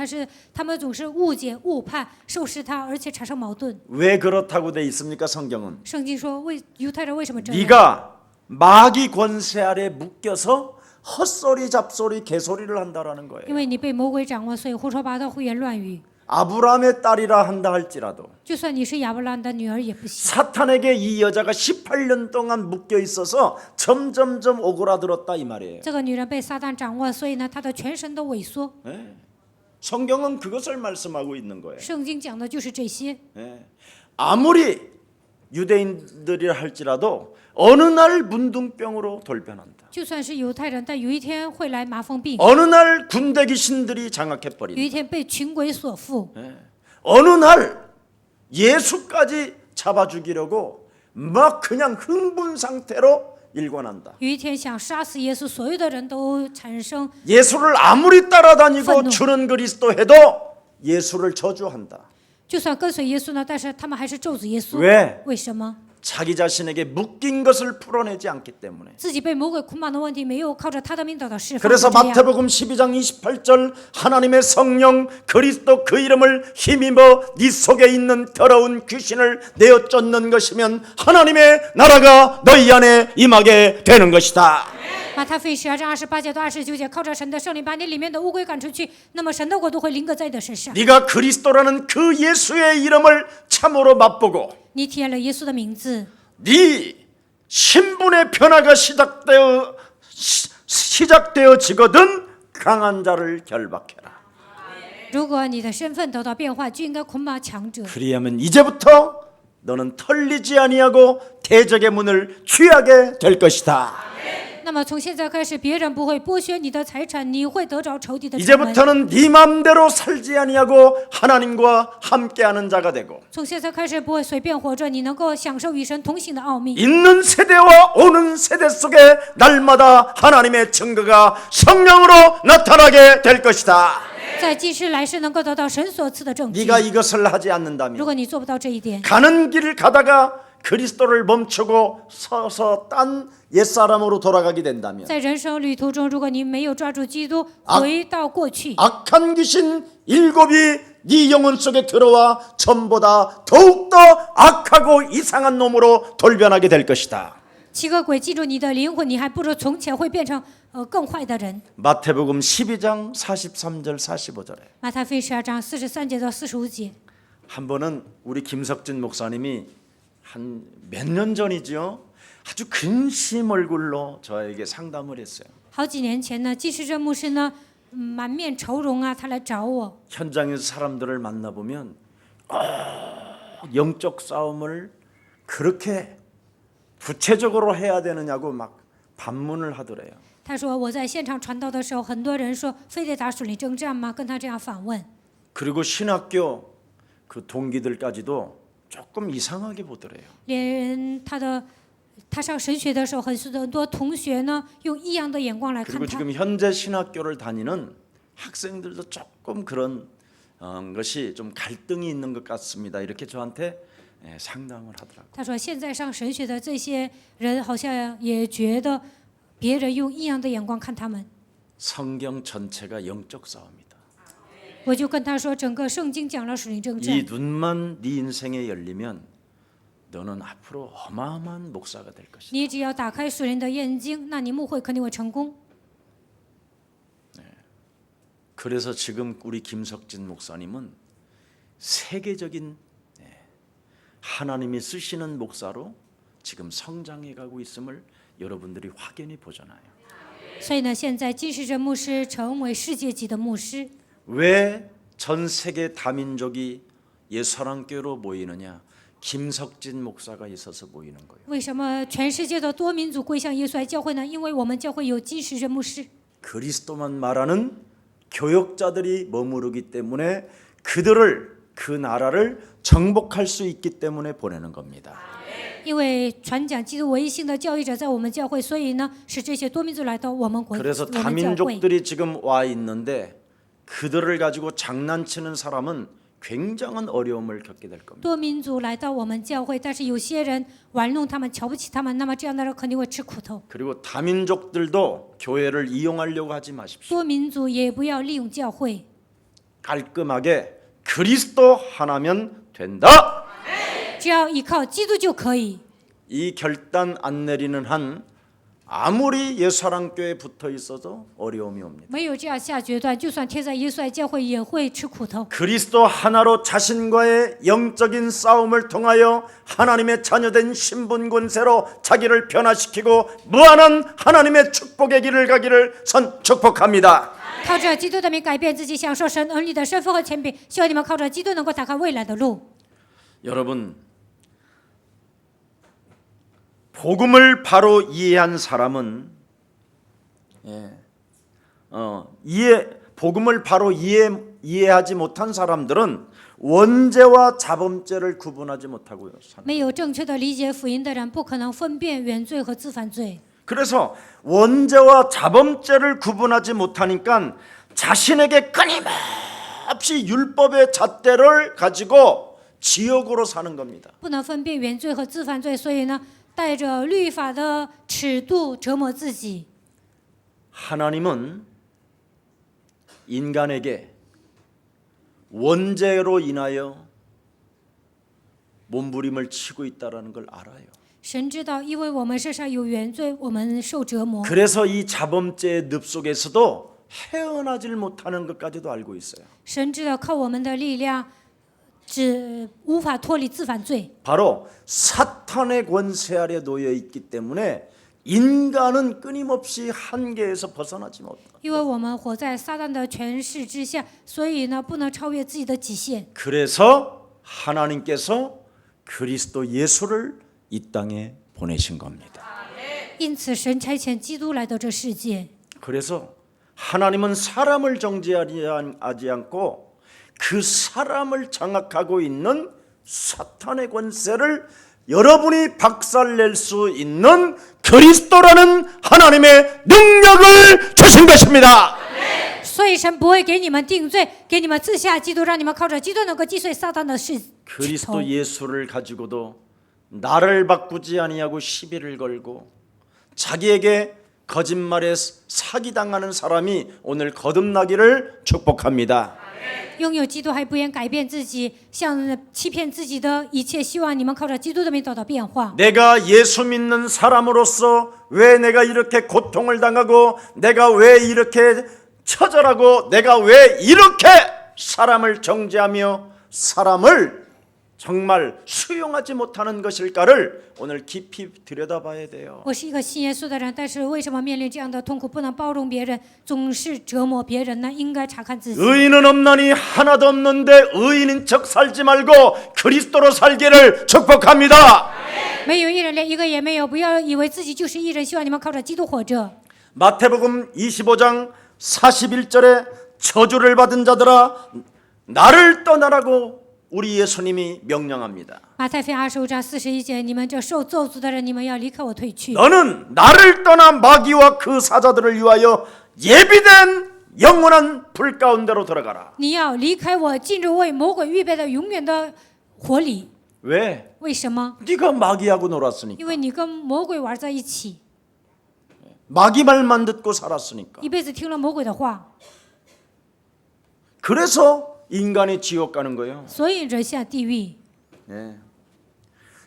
他们总是误解、误判、受试探，而且产生矛盾。 왜 그렇다고 돼 있습니까? 성경은 圣经说，犹太人为什么这样？ 네가 마귀 권세 아래 묶여서 헛소리 잡소리 개소리를 한다라는 因 거예요. 为你被魔鬼掌握，所以胡说八道、胡言乱语。 아브라함의 딸이라 한다 할지라도 就算你是亚伯兰的女儿也不行。 사탄에게 이 여자가 18년 동안 묶여 있어서 점점점 오그라들었다 이 말이에요. 这个女人被撒旦掌握，所以呢，她的全身都萎缩。 성경은 그것을 말씀하고 있는 거예요. 圣经讲的就是这些。 아무리 유대인들이라 할지라도 어느 날 문둥병으로 돌변한다. 就算是犹太人，但有一天会来麻风病， 어느 날 군대 귀신들이 有 장악해버린다. 一天被群鬼所附， 어느 날 예수까지 잡아 죽이려고 막 그냥 흥분 상태로 일관한다. 有一天想杀死耶稣，所有的人都产生， 예수를 아무리 따라다니고愤怒. 주는 그리스도 해도 예수를 저주한다. 就算跟随耶稣呢，但是他们还是咒诅耶稣。 왜? 为什么？ 자기 자신에게 묶인 것을 풀어내지 않기 때문에. 自己被魔鬼捆绑的问题没有靠着他的命得到释放。 그래서 这样 마태복음 12장 28절 하나님의 성령 그리스도 그 이름을 힘입어 네 속에 있는 더러운 귀신을 내어 쫓는 것이면 하나님의 나라가 너희 안에 임하게 되는 것이다. 马太福音12章28节到29节，靠着神的圣灵把你里面的乌龟赶出去，那么神的国度会临格在你的身上。 네가 그리스도라는 그 예수의 이름을 참으로 맛보고 你体验了耶稣的名字， 네 신분의 변화가 시작되어지거든 강한 자를 결박해라. 如果你的身份得到变化，就应该捆绑强者。 그리하면 이제부터 너는 털리지 아니하고 대적의 문을 취하게 될 것이다. 那么从现在开始，别人不会剥削你的财产，你会得着仇敌的城门。 이제부터는 네 맘대로 살지 아니하고 하나님과 함께하는 자가 되고 从现在开始，不会随便活着，你能够享受与神同行的奥秘。 있는 세대와 오는 세대 속에 날마다 하나님의 증거가 성령으로 나타나게 될 것이다. 在今世来世能够得到神所赐的证据。 네가 이것을 하지 如 않는다면 果你做不到这一点， 가는 길을 가다가 그리스도를 멈추고 서서 딴 옛사람으로 돌아가게 된다면 在人生旅途中，如果你没有抓住基督， 回到过去， 악한 귀신 7이 네 영혼 속에 들어와 전보다 더욱더 악하고 이상한 놈으로 돌변하게 될 것이다. 7个鬼记住你的灵魂，你还不如从前会变成更坏的人。 마태복음 12장 43절 45절에 马太福音12章43节到45节， 한 번은 우리 김석진 목사님이 한 몇 년 전이죠. 아주 근심 얼굴로 저에게 상담을 했어요. 好几年前呢，季世珍牧师呢，满面愁容啊，他来找我。 현장에서 사람들을 만나보면 영적 싸움을 그렇게 구체적으로 해야 되느냐고 막 반문을 하더래요. 他说我在现场传道的时候，很多人说非得打属灵征战吗？跟他这样反问。 그리고 신학교 그 동기들까지도 조금 이상하게 보더래요. 连他上神学的时候，很多同学呢用异样的眼光来看 그리고 他。 지금 현재 신학교를 다니는 학생들도 조금 그런 것이 좀 갈등이 있는 것 같습니다. 이렇게 저한테 상담을 하더라고요. 他说现在上神学的这些人好像也觉得别人用异样的眼光看他们。 성경 전체가 영적 싸움이다. 我就跟他说，整个圣经讲了属灵征 이 战。 눈만 네 인생에 열리면 너는 앞으로 어마어마한 목사가 될 것이다. 你只要打开属灵的眼睛，那你牧会肯定会成功。 그래서 지금 우리 김석진 목사님은 세계적인 하나님이 쓰시는 목사로 지금 성장해 가고 있음을 여러분들이 확연히 보잖아요. 所以呢，现在金世珍牧师成为世界级的牧师。 왜 전 세계 다민족이 예사랑교회로 모이느냐? 김석진 목사가 있어서 모이는 거예요. 为什么全世界的多民族归向耶稣爱教会呢？因为我们教会有金世珍牧师。 그리스도만 말하는 교역자들이 머무르기 때문에 그들을 그 나라를 정복할 수 있기 때문에 보내는 겁니다. 因为传讲基督唯一性的教育者在我们教会，所以呢，使这些多民族来到我们国， 그래서 我们教会。 다민족들이 지금 와 있는데 그들을 가지고 장난치는 사람은 굉장한 어려움을 겪게 될 겁니다. 多民族来到我们教会，但是有些人玩弄他们、瞧不起他们，那么这样的人肯定会吃苦头。 그리고 다민족들도 교회를 이용하려고 하지 마십시오. 多民族也不要利用教会， 깔끔하게 그리스도 하나면 된다. 只要依靠基督就可以。 이 결단 안 내리는 한 아무리 예사랑교회에 붙어 있어도 어려움이 옵니다. 没有这样下决断，就算贴在耶稣爱教会也会吃苦头。 그리스도 하나로 자신과의 영적인 싸움을 통하여 하나님의 자녀된 신분 권세로 자기를 변화시키고 무한한 하나님의 축복의 길을 가기를 축복합니다. 靠着基督的名改变自己，享受神儿女的身份和权柄。希望你们靠着基督能够打开未来的路。 여러분, 복음을 바로 이해한 사람은 복음을 바로 이해하지 못한 사람들은 원죄와 자범죄를 구분하지 못하고요. 没有正确的理解福音的人，不可能分辨原罪和自犯罪。 그래서 원죄와 자범죄를 구분하지 못하니까 자신에게 끊임없이 율법의 잣대를 가지고 지역으로 사는 겁니다. 不能分辨原罪和自犯罪，所以呢，带着律法的尺度折磨自己。 하나님은 인간에게 원죄로 인하여 몸부림을 치고 있다는 걸 알아요. 神知道，因为我们身上有原罪，我们受折磨， 그래서 이 자범죄의 늪 속에서도 헤어나질 못하는 것까지도 알고 있어요. 神知道靠我们的力量，只无法脱离自犯罪。 바로 사탄의 권세 아래 놓여 있기 때문에 인간은 끊임없이 한계에서 벗어나지 못해요. 因为我们活在撒旦的权势之下，所以呢，不能超越自己的极限。 그래서 하나님께서 그리스도 예수를 이 땅에 보내신 겁니다. 因此，神差遣基督来到这世界。 그래서 하나님은 사람을 정죄하지 않고 그 사람을 장악하고 있는 사탄의 권세를 여러분이 박살낼 수 있는 그리스도라는 하나님의 능력을 주신 것입니다. 所以神不会给你们定罪，给你们赐下基督，让你们靠着基督能够击碎撒旦的势头。 그리스도 예수를 가지고도 나를 바꾸지 아니하고 시비를 걸고 자기에게 거짓말에 사기당하는 사람이 오늘 거듭나기를 축복합니다. 拥有基督还不愿改变自己，向欺骗自己的一切，希望你们靠着基督的名得到变化。 내가 예수 믿는 사람으로서 왜 내가 이렇게 고통을 당하고 내가 왜 이렇게 처절하고 내가 왜 이렇게 사람을 정죄하며 사람을 정말 수용하지 못하는 것일까를 오늘 깊이 들여다봐야 돼요. 我是一个信耶稣的人，但是为什么面临这样的痛苦，不能包容别人，总是折磨别人呢？应该查看自己。 의인은 없나니 하나도 없는데 의인인 척 살지 말고 그리스도로 살기를 축복합니다. 没有一人，连一个也没有，不要以为自己就是一人，希望你们靠着基督活着。 마태복음 25장 41절에 저주를 받은 자들아 나를 떠나라고 우리 예수님이 명령합니다. 马太福音25章41节，你们这受咒诅的人，你们要离开我退去。 너는 나를 떠나 마귀와 그 사자들을 위하여 예비된 영원한 불 가운데로 들어가라. 你要离开我，进入为魔鬼预备的永远的火里。 왜? 为什么？ 네가 마귀하고 놀았으니까. 因为你跟魔鬼玩在一起， 마귀 말만 듣고 살았으니까. 一辈子听了魔鬼的话， 그래서 인간이 지옥 가는 거예요. 所以人下地狱。 예.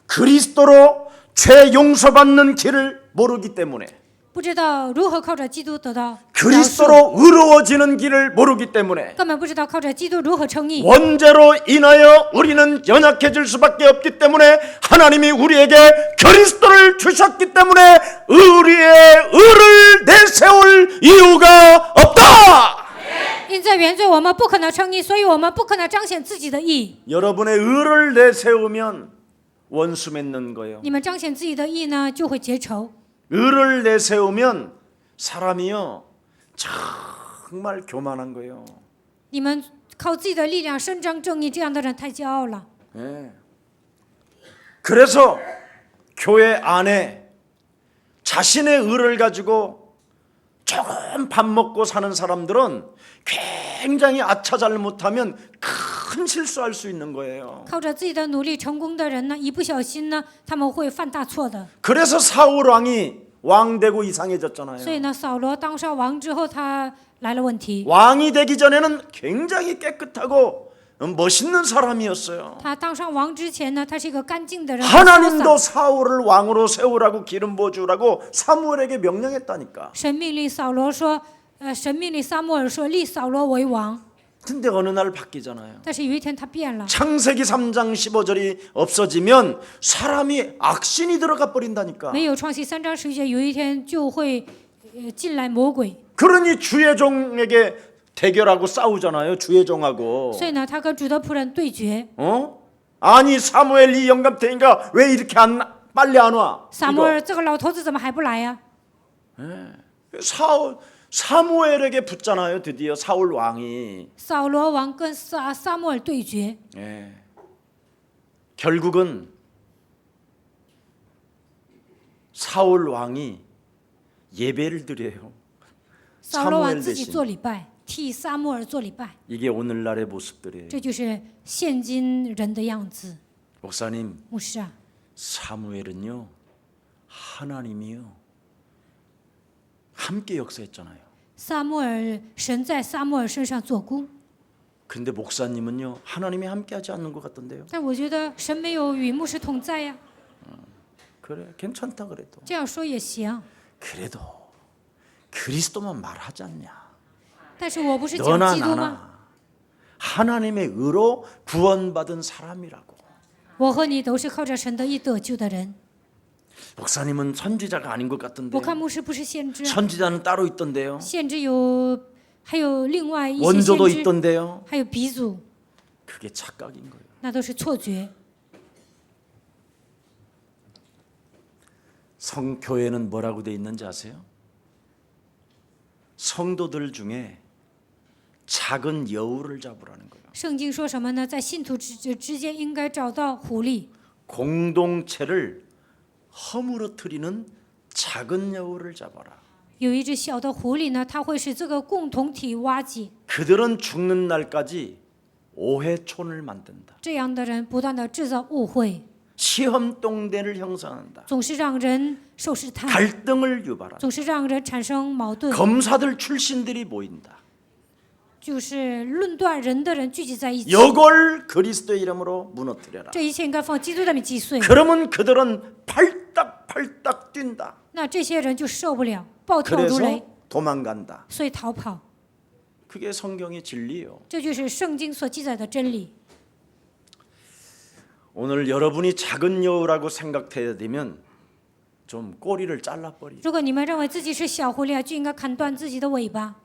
그리스도로 죄 용서받는 길을 모르기 때문에 不知道如何靠着基督得到饶恕， 그리스도로 의로워지는 길을 모르기 때문에 根本不知道靠着基督如何称义。 원죄로 인하여 우리는 연약해질 수밖에 없기 때문에 하나님이 우리에게 그리스도를 주셨기 때문에 우리의 의를 내세울 이유가 없다. 因在原罪，我们不可能称义，所以我们不可能彰显自己的义。 여러분의 의를 내세우면 원수 맺는 거예요. 你们彰显自己的义呢，就会结仇。 의를 내세우면 사람이요 정말 교만한 거예요. 你们靠自己的力量伸张正义，这样的人太骄傲了。 예. 그래서 교회 안에 자신의 의를 가지고 조금 밥 먹고 사는 사람들은 굉장히 아차 잘못하면 큰 실수할 수 있는 거예요. 靠着自己的努力成功的人呢，一不小心呢，他们会犯大错的。 그래서 사울 왕이 왕 되고 이상해졌잖아요. 所以呢，扫罗当上王之后，他来了问题。 왕이 되기 전에는 굉장히 깨끗하고 멋있는 사람이었어요. 他当上王之前呢，他是一个干净的人， 하나님도 사울을 왕으로 세우라고 기름 부어주라고 사무엘에게 명령했다니까. 神命令扫罗说，神命令撒母耳说立扫罗为王。 근데 어느 날 바뀌잖아요. 但是有一天他变了。 창세기 3장 15절이 없어지면 사람이 악신이 들어가 버린다니까. 没有创世3章11节，有一天就会进来魔鬼。 그러니 주의 종에게 대결하고 싸우잖아요. 주의 종하고. 所以呢，他跟主的仆人对决。 아니 사무엘 이 영감탱이가 왜 이렇게 빨리 안 와? 撒母耳这个老头子怎么还不来呀？ 사무엘에게 붙잖아요. 드디어 사울 왕이. 扫罗王跟撒母耳对决， 예. 결국은 사울 왕이 예배를 드려요. 扫罗王 사무엘 自己 대신. 做礼拜。替撒母耳做礼拜， 이게 오늘날의 모습들이에요. 这就是现今人的样子。 목사님, 牧师啊， 사무엘은요 하나님이요 함께 역사했잖아요. 神在撒母耳身上做工， 근데 목사님은요 하나님이 함께하지 않는 것 같던데요. 但我觉得神没有与牧师同在呀。 그래 괜찮다 그래도. 这样说也行， 그래도 그리스도만 말하지 않냐. 但是我不是讲 너나 基督吗？ 나나 하나님의 의로 구원받은 사람이라고. 我和你都是靠着神的义得救的人。 목사님은 선지자가 아닌 것 我 같던데요. 看牧师不是先知， 선지자는 따로 있던데요. 先知还有另外一些 원조도 先知， 있던데요. 还有鼻祖， 그게 착각인 거예요. 那都是错觉。 성교회는 뭐라고 돼 있는지 아세요? 성도들 중에 작은 여우를 잡으라는 거예요. 圣经说什么呢？在信徒之间应该找到狐狸， 공동체를 허물어뜨리는 작은 여우를 잡아라. 有一只小的狐狸呢，它会使这个共同体瓦解。 그들은 죽는 날까지 오해촌을 만든다. 这样的人不断的制造误会， 시험동대를 형성한다. 总是让人受试探， 갈등을 유발한다. 总是让人产生矛盾， 검사들 출신들이 모인다. 就是论断人的人聚集在一起。 이걸 그리스도의 이름으로 무너뜨려라. 这一切应该放基督的名击碎。 그러면 그들은 팔딱팔딱 뛴다. 那这些人就受不了，暴跳如雷， 그래서 도망간다. 所以逃跑。 그게 성경의 진리예요. 这就是圣经所记载的真理。 오늘 여러분이 작은 여우라고 생각해야 되면 좀 꼬리를 잘라버리. 如果你们认为自己是小狐狸，就应该砍断自己的尾巴。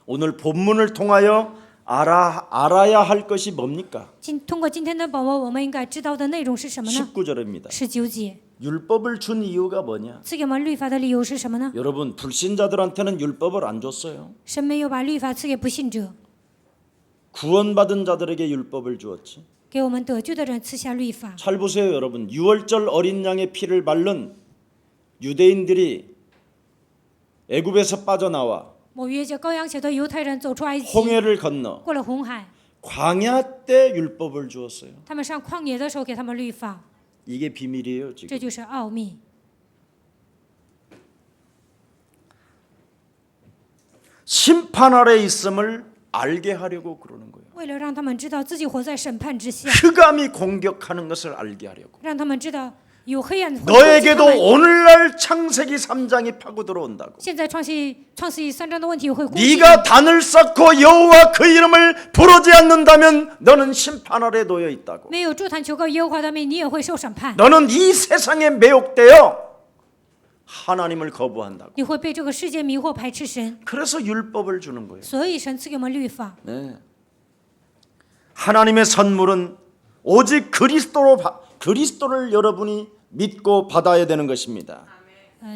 오늘 본문을 통하여 알아야 할 것이 뭡니까? 通过今天的本文，我们应该知道的内容是什么呢？ 19절입니다. 19节， 율법을 준 이유가 뭐냐? 赐给我们律法的理由是什么呢？ 여러분 불신자들한테는 율법을 안 줬어요. 神没有把律法赐给不信者， 구원받은 자들에게 율법을 주었지. 给我们得救的人赐下律法。 잘 보세요, 여러분. 유월절 어린 양의 피를 바른 유대인들이 애굽에서 빠져나와 某月节羔羊血的犹太人走出埃及， 홍해를 건너 过了红海， 광야 때 율법을 주었어요. 他们上旷野的时候给他们律法， 이게 비밀이에요, 这 지금. 就是奥秘。 심판 아래 있음을 알게 하려고 그러는 거예요. 为了让他们知道自己活在审判之下， 흑암이 공격하는 것을 알게 하려고. 让他们知道有黑暗会攻击他 너에게도 们。 오늘날 창세기 3장이 파고 들어온다고. 现在创世纪3章的问题会攻击你。 네가 단을 쌓고 여호와 그 이름을 부르지 않는다면 너는 심판 아래 놓여 있다고. 没有筑坛求告耶和华的名，你也会受审判， 너는 이 세상에 매혹되어 하나님을 거부한다고. 你会被这个世界迷惑排斥神。 그래서 율법을 주는 거예요. 所以神赐给我们律法。 네. 하나님의 선물은 오직 그리스도를 여러분이 믿고 받아야 되는 것입니다.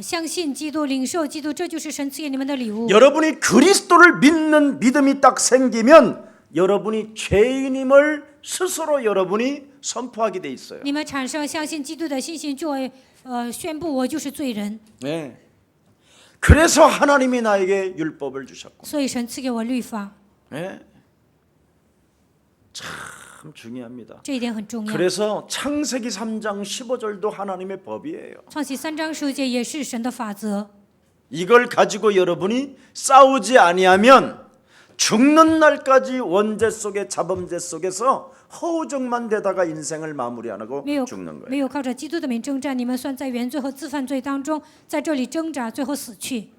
相信基督，领受基督，这就是神赐给你们的礼物。 여러분이 그리스도를 믿는 믿음이 딱 생기면 여러분이 죄인임을 스스로 여러분이 선포하게 돼 있어요. 你们产生相信基督的信心，就会宣布我就是罪人。 네. 그래서 하나님이 나에게 율법을 주셨고. 所以神赐给我律法， 네. 참 중요합니다. 这一点很重要。 그래서 창세기 3장 15절도 하나님의 법이에요. 创世3章10节也是神的法则。 이걸 가지고 여러분이 싸우지 아니하면 죽는 날까지 원죄 속에 자범죄 속에서 허우적만 되다가 인생을 마무리 안 하고 没有 죽는 거예요. 没有靠着基督的名征战，你们算在原罪和自犯罪当中，在这里挣扎，最后死去。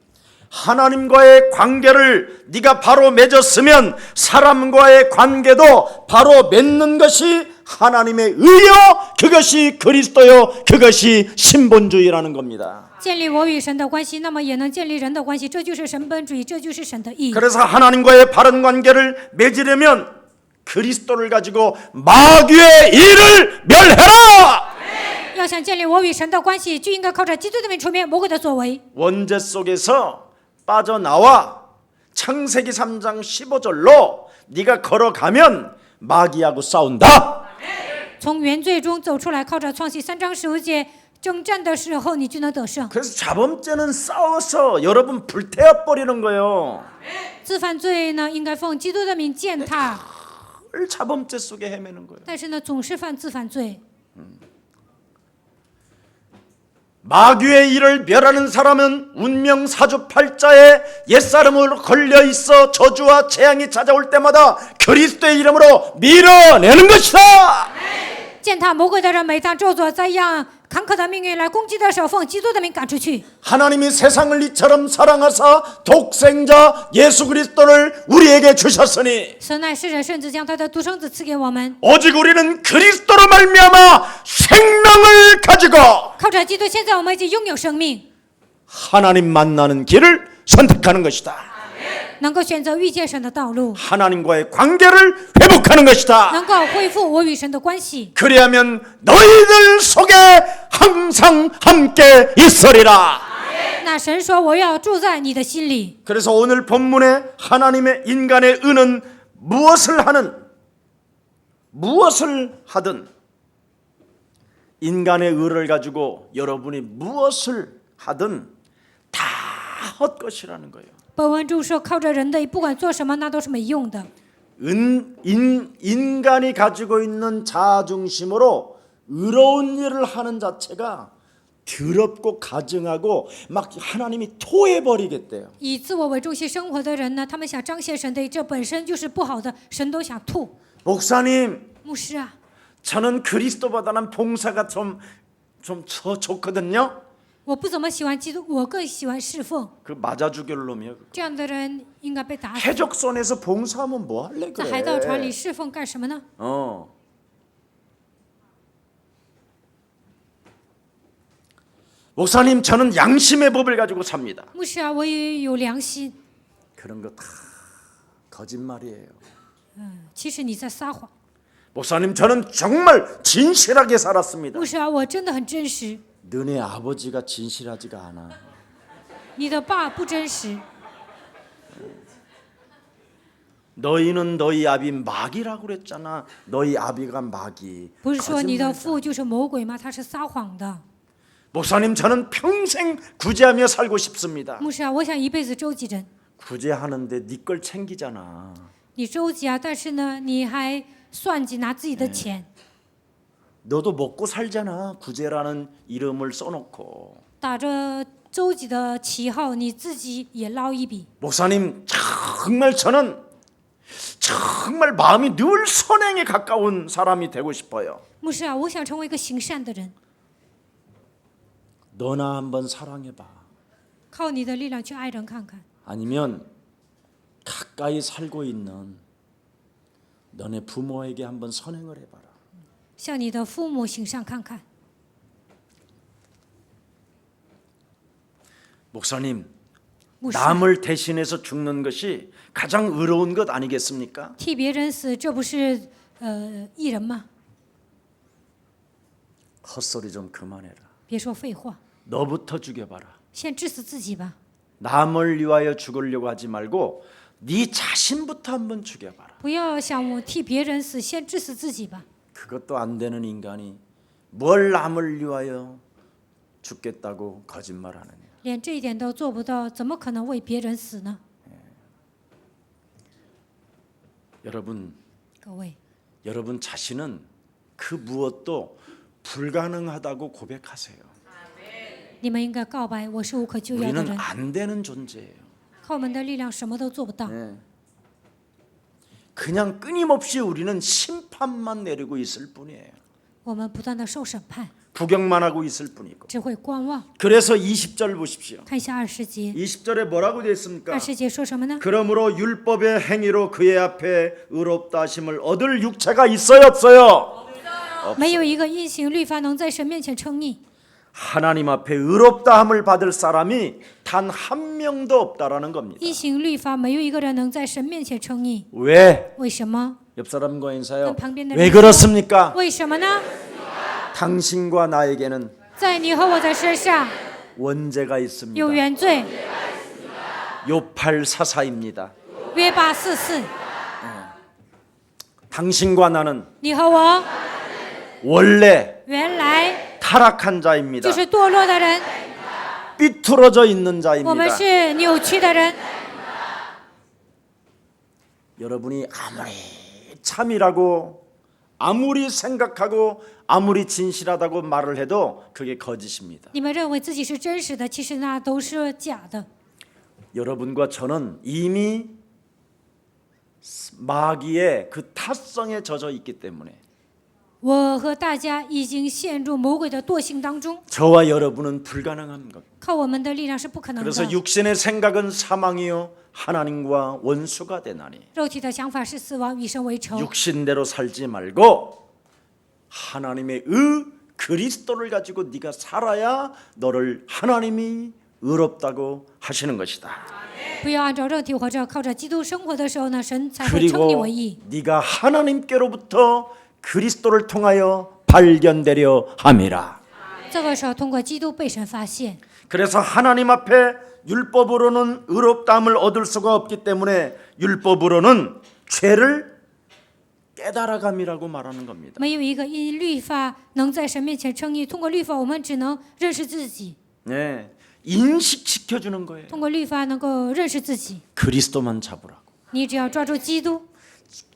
하나님과의 관계를 네가 바로 맺었으면 사람과의 관계도 바로 맺는 것이 하나님의 의요, 그것이 그리스도요, 그것이 신본주의라는 겁니다. 建立我与神的关系，那么也能建立人的关系，这就是神本主义，这就是神的义。 그래서 하나님과의 바른 관계를 맺으려면 그리스도를 가지고 마귀의 일을 멸해라. 要想建立我与神的关系，就应该靠着基督的名除灭魔鬼的作为。 원죄 속에서 빠져나와 창세기 3장 15절로 네가 걸어가면 마귀하고 싸운다. 从原罪中走出来，靠着创世3章15节征战的时候，你就能得胜。 그래서 자범죄는 싸워서 여러분 불태워 버리는 거예요. 自犯罪呢，应该奉基督的名践踏， 늘 자범죄 속에 헤매는 거예요. 但是呢，总是犯自犯罪。 마귀의 일을 멸하는 사람은 운명 사주팔자에 옛사람으로 걸려 있어 저주와 재앙이 찾아올 때마다 그리스도의 이름으로 밀어내는 것이다. 践踏魔鬼的人，每当咒诅灾殃、坎坷的命运来攻击的时候，奉基督的名赶出去。 하나님이 세상을 이처럼 사랑하사 독생자 예수 그리스도를 우리에게 주셨으니 神乃是人，甚至将他的独生子赐给我们。 오직 우리는 그리스도로 말미암아 생명을 가지고 靠着基督，现在我们已经拥有生命， 하나님 만나는 길을 선택하는 것이다. 能够选择遇见神的道路， 하나님과의 관계를 회복하는 것이다. 能够恢复我与神的关系。 그리하면 너희들 속에 항상 함께 있으리라. 那神说：“我要住在你的心里。 그래서 오늘 본문에 하나님의 인간의 의는 무엇을 하든 인간의 의를 가지고 여러분이 무엇을 하든 다 헛것이라는 거예요. ”本文中说：“靠着人的，不管做什么，那都是没用的。 인간이 가지고 있는 자아중심으로 의로운 일을 하는 자체가 더럽고 가증하고 막 하나님이 토해버리겠대요. 以自我为中心生活的人呢，他们想彰显神的，这本身就是不好的，神都想吐。 목사님, 牧师啊， 저는 그리스도보다는 봉사가 좀 좋거든요. 我不怎么喜欢基督，我更喜欢侍奉。 그 맞아 죽일 놈이요. 这样的人应该被打死。 해적선에서 봉사하면 뭐 할래 在海盗船里 그래. 侍奉干什么呢？ 목사님, 저는 양심의 법을 가지고 삽니다. 牧师啊，我也有良心。 그런 거 다 거짓말이에요. 其实你在撒谎。 목사님, 저는 정말 진실하게 살았습니다. 牧师啊，我真的很真实。 너네 아버지가 진실하지가 않아. 你的爸不真实。 너희는 너희 아비 마귀라고 그랬잖아. 너희 아비가 마귀. 不是说你的 거짓말이다. 父就是魔鬼吗？他是撒谎的。 목사님, 저는 평생 구제하며 살고 싶습니다. 牧师啊，我想一辈子周济人。 구제하는데 네 걸 챙기잖아. 你周济啊，但是呢，你还算计拿自己的钱， 너도 먹고 살잖아. 구제라는 이름을 써놓고. 打着周济的旗号，你自己也捞一笔。 목사님, 저는 정말 마음이 늘 선행에 가까운 사람이 되고 싶어요. 牧师啊，我想成为一个行善的人， 너나 한번 사랑해봐. 靠你的力量去爱人看看。 아니면 가까이 살고 있는 너네 부모에게 한번 선행을 해봐라. 向你的父母行善看看。 목사님, 牧师， 남을 대신해서 죽는 것이 가장 의로운 것 아니겠습니까? 替别人死，这不是义人吗？ 헛소리 좀 그만해라. 别说废话， 너부터 죽여봐라. 先治死自己吧。 남을 위하여 죽으려고 하지 말고 네 자신부터 한번 죽여봐라. 不要想我替别人死，先治死自己吧。 그것도 안 되는 인간이 뭘 남을 위하여 죽겠다고 거짓말하느냐. 连这一点都做不到，怎么可能为别人死呢？ 여러분 자신은 그 무엇도 불가능하다고 고백하세요. 你们应该告白，我是无可救药的 우리는 人， 안 되는 존재예요. 靠我们的力量什么都做不到。 그냥 끊임없이 우리는 심판만 내리고 있을 뿐이에요. 我们不断的受审判， 구경만 하고 있을 뿐이고. 只会观望。 그래서 20절 보십시오. 看一下20节， 20절에 뭐라고 되어 있습니까? 20节说什么呢？ 그러므로 율법의 행위로 그의 앞에 의롭다 하심을 얻을 육체가 있어요, 없어요? 没有一个因行律法能在神面前称义。 하나님 앞에 의롭다함을 받을 사람이 단 한 명도 없다라는 겁니다. 因行律法，没有一个人能在神面前称义。 왜? 为什么？ 옆 사람과 인사요. 그 방변의 왜人 그렇습니까? 为什么呢？ 당신과 나에게는 在你和我的身上 원죄가 있습니다. 有原罪， 요팔사사입니다. 约八44。 당신과 나는 你和我 원래 原来 타락한 자입니다. 就是堕落的人， 삐뚤어져 있는 我们 자입니다. 是扭曲的人。 여러분이 아무리 참이라고 아무리 생각하고 아무리 진실하다고 말을 해도 그게 거짓입니다. 你们认为自己是真实的，其实那都是假的。 여러분과 저는 이미 마귀의 그 탓성에 젖어 있기 때문에 我和大家已经陷入魔鬼的惰性当中， 저와 여러분은 불가능한 것. 靠我们的力量是不可能 그래서 的。 육신의 생각은 사망이요 하나님과 원수가 되나니 肉体的想法是死亡，与神为仇。 육신대로 살지 말고 하나님의 그리스도를 가지고 네가 살아야 너를 하나님이 의롭다고 하시는 것이다. 不要按照肉体活着，靠着基督生活的时候呢，神才会称你 그리고 为义。 네가 하나님께로부터 그리스도를 통하여 발견되려 함이라. 这个时候，通过基督被神发现。 그래서 하나님 앞에 율법으로는 의롭다함을 얻을 수가 없기 때문에 율법으로는 죄를 깨달아감이라고 말하는 겁니다. 没有一个因律法能在神面前称义，通过律法我们只能认识自己， 네, 인식시켜 주는 거예요. 通过律法能够认识自己。 그리스도만 잡으라고. 你只要抓住基督，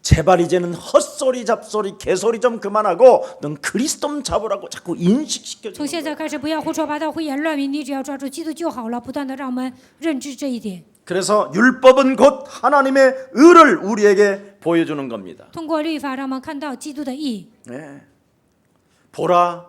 제발 이제는 헛소리 잡소리 개소리 좀 그만하고 넌 그리스도 잡으라고 자꾸 인식시켜 从 주는 现 거예요. 在开始不要胡说八道、胡言乱语，你只要抓住基督就好了，不断的让我们认知这一点。 그래서 율법은 곧 하나님의 의를 우리에게 보여주는 겁니다. 通过律法让我们看到基督的义。 네. 보라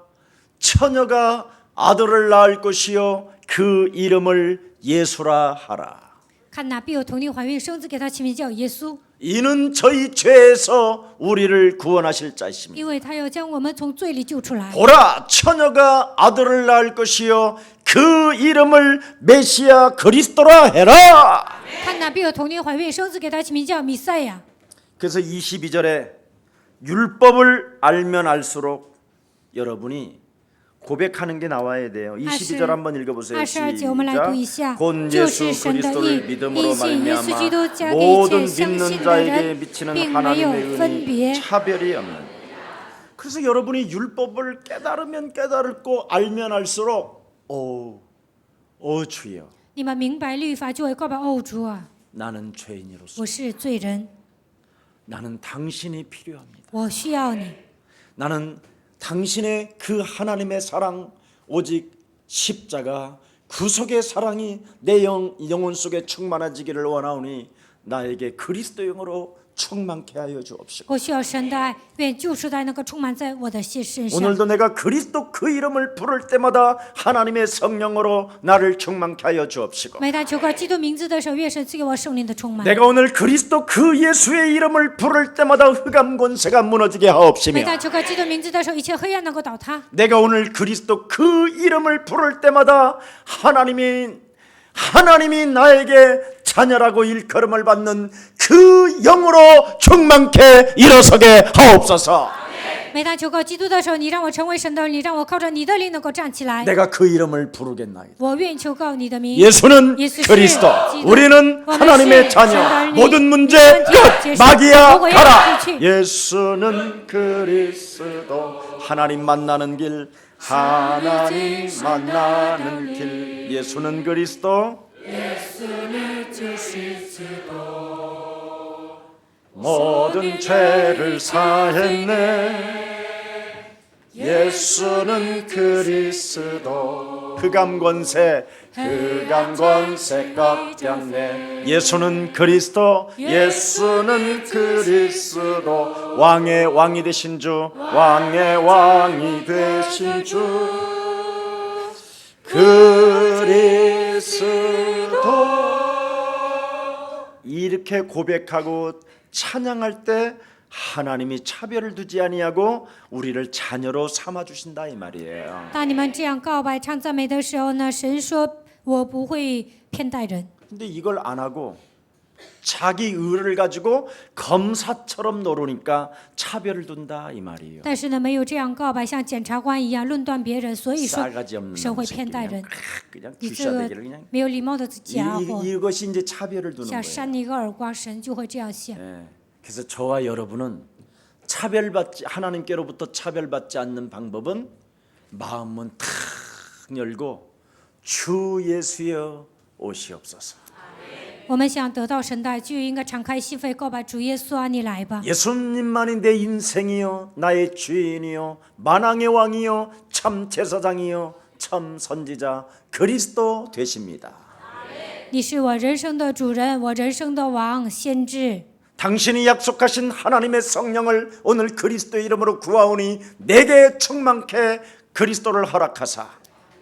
처녀가 아들을 낳을 것이요 그 이름을 예수라 하라. 看哪必有童女怀孕生子，给他起名叫耶稣， 이는 저희 죄에서 우리를 구원하실 자이십니다. 因为他要将我们从罪里救出来。 보라 처녀가 아들을 낳을 것이요 그 이름을 메시아 그리스도라 해라. 看哪必有童女怀孕生子，给他起名叫弥赛亚。 그래서 22절에 율법을 알면 알수록 여러분이 고백하는 게 나와야 돼요. 22절 한번 읽어보세요. 22节我们来读一下 시작. ，곧 就 예수 是神的 그리스도를 义， 믿음으로 因信耶稣基督加给一 모든 切相 믿는 信的 자에게 人， 미치는 并没有 하나님의 分 은혜 别。 차별이 없는. 그래서 여러분이 율법을 깨달으면 깨달고 알면 알수록 주여 你们明白律法，就会告白：哦，主啊， 나는 죄인으로서 我是罪人， 나는 당신이 필요합니다. 我需要你。 나는 당신의 그 하나님의 사랑 오직 십자가 구속의 사랑이 내 영혼 속에 충만해지기를 원하오니 나에게 그리스도 영으로 충만케 하여 주옵시고 我需要神的爱，愿救赎的爱能够充满在我的身上。 오늘도 내가 그리스도 그 이름을 부를 때마다 하나님의 성령으로 나를 충만케 하여 주옵시고 每当求告基督名字的时候，愿神赐给我圣灵的充满。 내가 오늘 그리스도 그 예수의 이름을 부를 때마다 흑암 권세가 무너지게 하옵시며 每当求告基督名字的时候，一切黑暗能够倒塌。 내가 오늘 그리스도 그 이름을 부를 때마다 하나님이 나에게 자녀라고 일컬음을 받는 그 영으로 충만케 일어서게 하옵소서. 每当求告基督的时候，你让我成为神的儿女，让我靠着你的灵能够站起来。 내가 그 이름을 부르겠나이다. 我愿求告你的名。 예수는 耶稣是 그리스도. 基督 우리는 我们 하나님의 是 자녀. 神的儿女 모든 문제 问题 끝. 结束 마귀야 魔鬼要 가라. 出去。 예수는 그리스도. 하나님 만나는 길. 하나님 만나는 길. 예수는 그리스도. 모든 죄를 사했네. 예수는 그리스도. 흑암 권세 꺾였네. 예수는 그리스도. 예수는 그리스도. 왕의 왕이 되신 주. 왕의 왕이 되신 주. 그리스도. 이렇게 고백하고 찬양할 때 하나님이 차별을 두지 아니하고 우리를 자녀로 삼아 주신다 이 말이에요. 当你们这样告白、唱赞美的时候呢，神说：“我不会偏待人。” 근데 이걸 안 하고 자기 의를 가지고 검사처럼 노르니까 차별을 둔다 이 말이에요. 但是呢，没有这样告白，像检察官一样论断别人，所以说 싸가지 없는 神会 새끼 偏待人。 그냥 你这个 귀싸대기를 그냥 没有礼貌的家伙， 이것이 이제 차별을 두는 想 거예요. 扇你一个耳光，神就会这样想。 예. 그래서 저와 여러분은 하나님께로부터 차별받지 않는 방법은 마음은 탁 열고 주 예수여 오시옵소서. 我们想得到神的爱，就应该敞开心扉，告白主耶稣啊，你来吧。 예수님만이 내 인생이요 나의 주인이요 만왕의 왕이요 참 제사장이요 참 선지자 그리스도 되십니다. 你是我人生的主人，我人生的王，先知。 당신이 약속하신 하나님의 성령을 오늘 그리스도의 이름으로 구하오니 내게 충만케 그리스도를 허락하사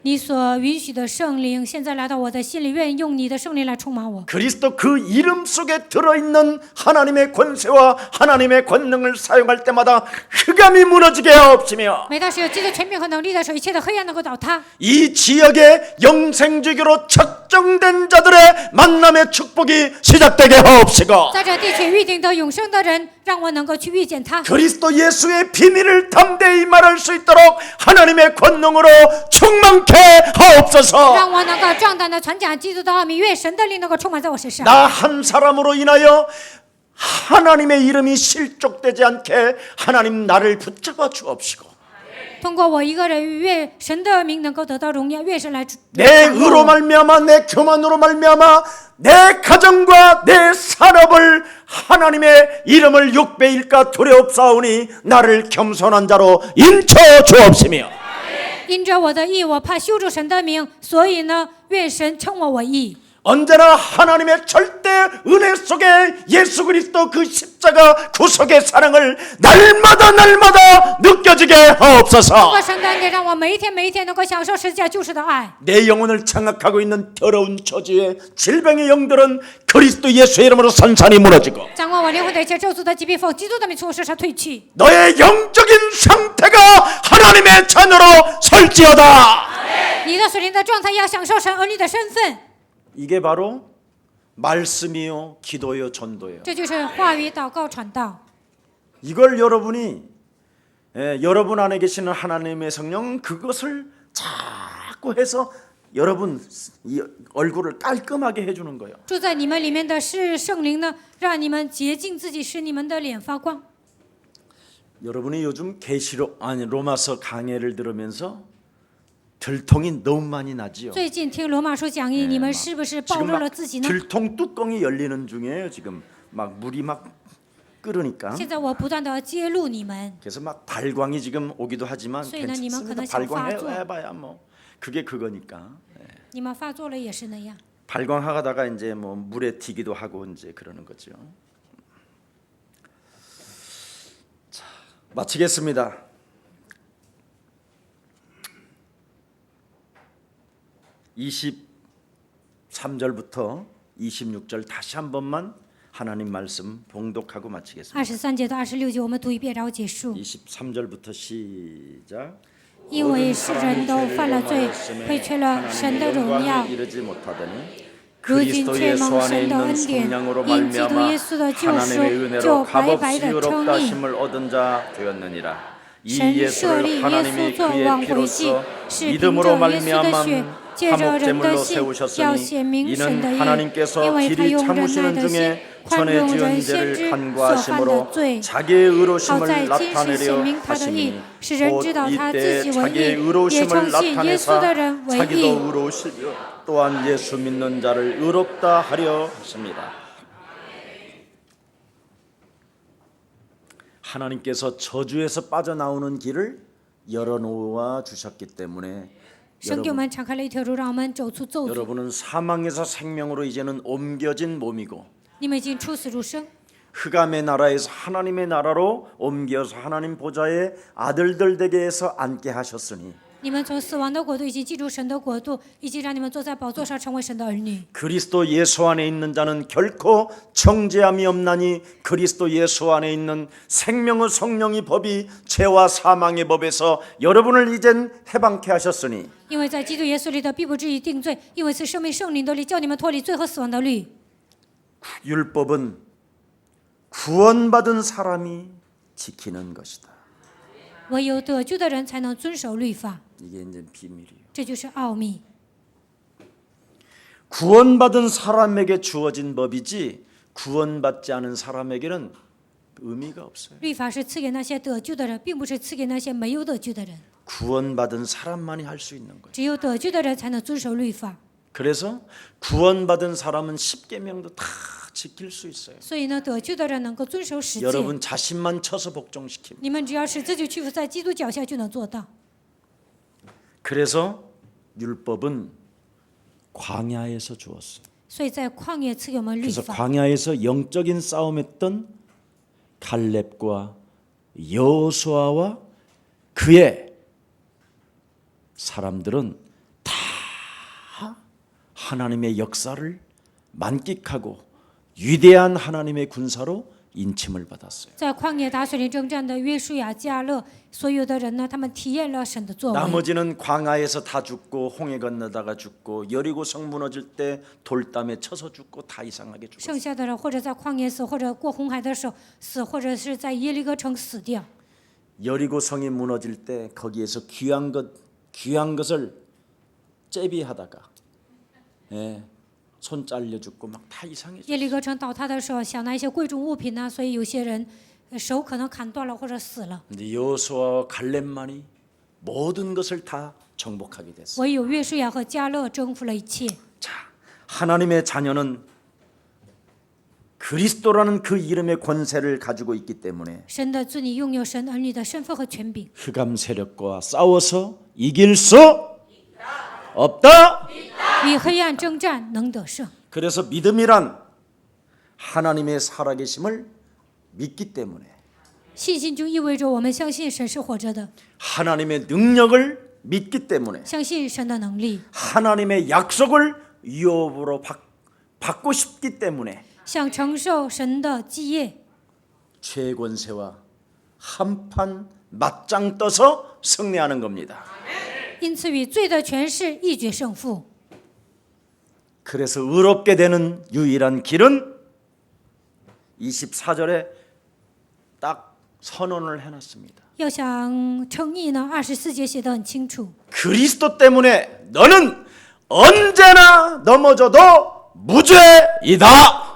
你所允许的圣灵，现在来到我的心里，愿意用你的圣灵来充满我。 그리스도 그 이름 속에 들어있는 하나님의 권세와 하나님의 권능을 사용할 때마다 흑암이 무너지게 하옵시며 每当是有基督权柄和能力的时候，一切的黑暗能够倒塌。 이 지역의 영생주기로 책정된 자들의 만남의 축복이 시작되게 하옵시고 在这地区预定得永生的人，让我能够去遇见他。 그리스도 예수의 비밀을 담대히 말할 수 있도록 하나님의 권능으로 충만케 하옵소서. 让我能够壮胆的传讲基督的奥秘，愿神的灵能够充满在我身上。 나 한 사람으로 인하여 하나님의 이름이 실족되지 않게 하나님 나를 붙잡아 주옵시고 通过我一个人，愿神的名能够得到荣耀，愿神来。 내 의로 말미암아 내 교만으로 말미암아 내 가정과 내 산업을 하나님의 이름을 6배일까 두려옵사오니 나를 겸손한 자로 인쳐 주옵시며 因着我的义，我怕羞辱神的名，所以呢，愿神称我为义。 언제나 하나님의 절대 은혜 속에 예수 그리스도 그 십자가 구속의 사랑을 날마다 느껴지게 通 하옵소서. 过神的恩典，让我每一天能够享受十字架救世的爱。 내 영혼을 장악하고 있는 더러운 저주의 질병의 영들은 그리스도 예수의 이름으로 산산이 무너지고 掌管我灵魂的一切咒诅的疾病，奉基督的名从我身上退去。 너의 영적인 상태가 하나님의 자녀로 설지어다. 你的属灵的状态要享受神儿女的身份， 이게 바로 말씀이요 기도요 전도요. 这就是话语、祷告、传道。 이걸 여러분이 여러분 안에 계시는 하나님의 성령 그것을 자꾸 해서 여러분 이 얼굴을 깔끔하게 해주는 거예요. 住在你们里面的是圣灵呢，让你们洁净自己，使你们的脸发光。 여러분이 요즘 계시록 아니 로마서 강해를 들으면서 들통이 너무 많이 나지요. 最近听罗马书讲义，你们是不是暴 지금 露了 막 自己呢？ 들통 뚜껑이 열리는 중이에요. 지금 막 물이 막 끓으니까. 现在我不断的揭露你们， 그래서 막 발광이 지금 오기도 하지만 所以呢，你们可 괜찮습니다. 能想发作， 발광해봐야 뭐 그게 그거니까. 你们发作了也是那样。 발광하다가 이제 뭐 물에 튀기도 하고 이제 그러는 거죠. 자, 마치겠습니다. (23절부터) (26절) 다시 한 번만 하나님 말씀 봉독하고 마치겠습니다. 23节到26节，我们读一遍，然后结束。 (23절부터) 시작. 因为世人都犯了罪，亏缺了神的荣耀， 이르지 못하더니 如今却蒙神的恩典，因基督耶稣的救赎，就白白的称义。 얻은 자 되었느니라. 이 神设 예수를 立耶 하나님이 稣做 그의 挽回祭， 피로써 是凭 믿음으로 着耶稣的 말미암아 血，借着人的 화목제물로 信，要 세우셨으니 显明神 이는 的义， 하나님께서 因为他 길이 用忍耐 참으시는 的心 중에 宽容 전에 人 지은 先 죄를 知所犯的 간과하심으로 罪， 자기의 好 의로심을 在今时显 나타내려 明他的义， 하심이니 使人 곧 知道他自 이때 己为 자기의 义，也 의로심을 称信耶稣 나타내사 的人为义。 자기도 의로우시며 또한 예수 믿는 자를 의롭다 하려 하십니다. 하나님께서 저주에서 빠져나오는 길을 열어놓아 주셨기 때문에 神给我们敞开了一条路，让我们走出咒诅。 여러분은 사망에서 생명으로 이제는 옮겨진 몸이고 你们已经出死入生， 흑암의 나라에서 하나님의 나라로 옮겨서 하나님 보좌에 아들들 되게 해서 앉게 하셨으니 你们从死亡的国度已经进入神的国度，已经让你们坐在宝座上，成为神的儿女。 그리스도 예수 안에 있는 자는 결코 정죄함이 없나니 그리스도 예수 안에 있는 생명의 성령의 법이 죄와 사망의 법에서 여러분을 이젠 해방케 하셨으니 因为在基督耶稣里的必不至于定罪，因为是生命圣灵的力，叫你们脱离罪和死亡的律。 율법은 구원받은 사람이 지키는 것이다. 唯有得救的人才能遵守律法， 이게 이제 비밀이에요. 这就是奥秘。 구원받은 사람에게 주어진 법이지 구원받지 않은 사람에게는 의미가 없어요. 律法是赐给那些得救的人，并不是赐给那些没有得救的人。 구원받은 사람만이 할 수 있는 거예요. 只有得救的人才能遵守律法。 그래서 구원받은 사람은 십계명도 다 지킬 수 있어요. 所以呢，得救的人能够遵守十诫。 여러분 자신만 쳐서 복종시킵니다. 你们只要使自己屈服在基督脚下，就能做到。 그래서 율법은 광야에서 주었어요. 所以在旷野赐给我们律 그래서 法。 광야에서 영적인 싸움했던 갈렙과 여호수아와 그의 사람들은 다 하나님의 역사를 만끽하고 위대한 하나님의 군사로 인침을 받았어요. 在旷野打水林征战的约书亚、迦勒，所有的人呢，他们体验了神的作为。 나머지는 광야에서 다 죽고 홍해 건너다가 죽고 여리고 성 무너질 때 돌담에 쳐서 죽고 다 이상하게 죽었어요. 剩下的人或者在旷野死，或者过红海的时候死，或者是在耶利哥城死掉。 여리고 성이 무너질 때 거기에서 귀한 것을 째비하다가 손 잘려 죽고 막 다 이상해져. 耶利哥城倒塌的时候，想拿一些贵重物品呢，所以有些人手可能砍断了或者死了。 근데 여호수아와 갈렙만이 모든 것을 다 정복하게 됐어요. 唯有约书亚和迦勒征服了一切。 자, 하나님의 자녀는 그리스도라는 그 이름의 권세를 가지고 있기 때문에 神的子女拥有神儿女的身份和权柄， 흑암 세력과 싸워서 이길 수 없다. 与黑暗征战能得胜。 그래서 믿음이란 하나님의 살아계심을 믿기 때문에 信心就意味着我们相信神是活着的， 하나님의 능력을 믿기 때문에 相信神的能力， 하나님의 약속을 유업으로 받고 싶기 때문에 想承受神的基业， 죄의 권세와 한판 맞짱 떠서 승리하는 겁니다. 因此与罪的权势一决胜负。 그래서 의롭게 되는 유일한 길은 24절에 딱 선언을 해놨습니다. 要想称义呢，24节写得很清楚。 그리스도 때문에 너는 언제나 넘어져도 무죄이다.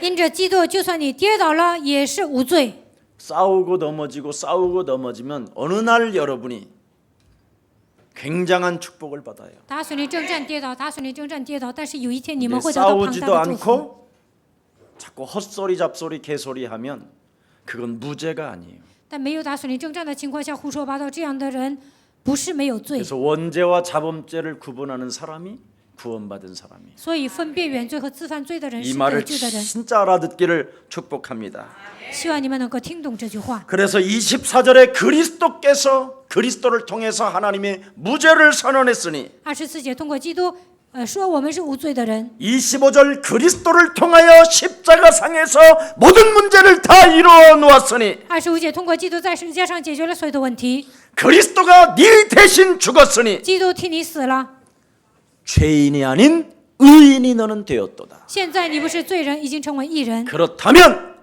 因着基督，就算你跌倒了，也是无罪。 싸우고 넘어지면 어느 날 여러분이 굉장한 축복을 받아요. 打水林征战跌倒，打水林征战跌倒，但是有一天你们 근데 会得到庞 싸우지도 大的祝福。 않고 자꾸 헛소리 잡소리 개소리 하면 그건 무죄가 아니에요. 但没有打水林征战的情况下胡说八道，这样的人不是没有罪。 그래서 원죄와 자범죄를 구분하는 사람이 구원받은 사람이에요. 所以分辨原罪和自犯罪的人 이 是得 말을 救的人。 진짜 알아듣기를 축복합니다. 希望你们能够听懂这句话。 그래서 24절에 그리스도께서 그리스도를 통해서 하나님의 무죄를 선언했으니 24节通过基督，说我们是无罪的人。 25절 그리스도를 통하여 십자가상에서 모든 문제를 다 이루어 놓았으니 25节通过基督在十字架上解决了所有的问题， 그리스도가 네 대신 죽었으니 基督替你死了。 죄인이 아닌 의인이 너는 되었도다. 现在你不是罪人，已经成为义人， 그렇다면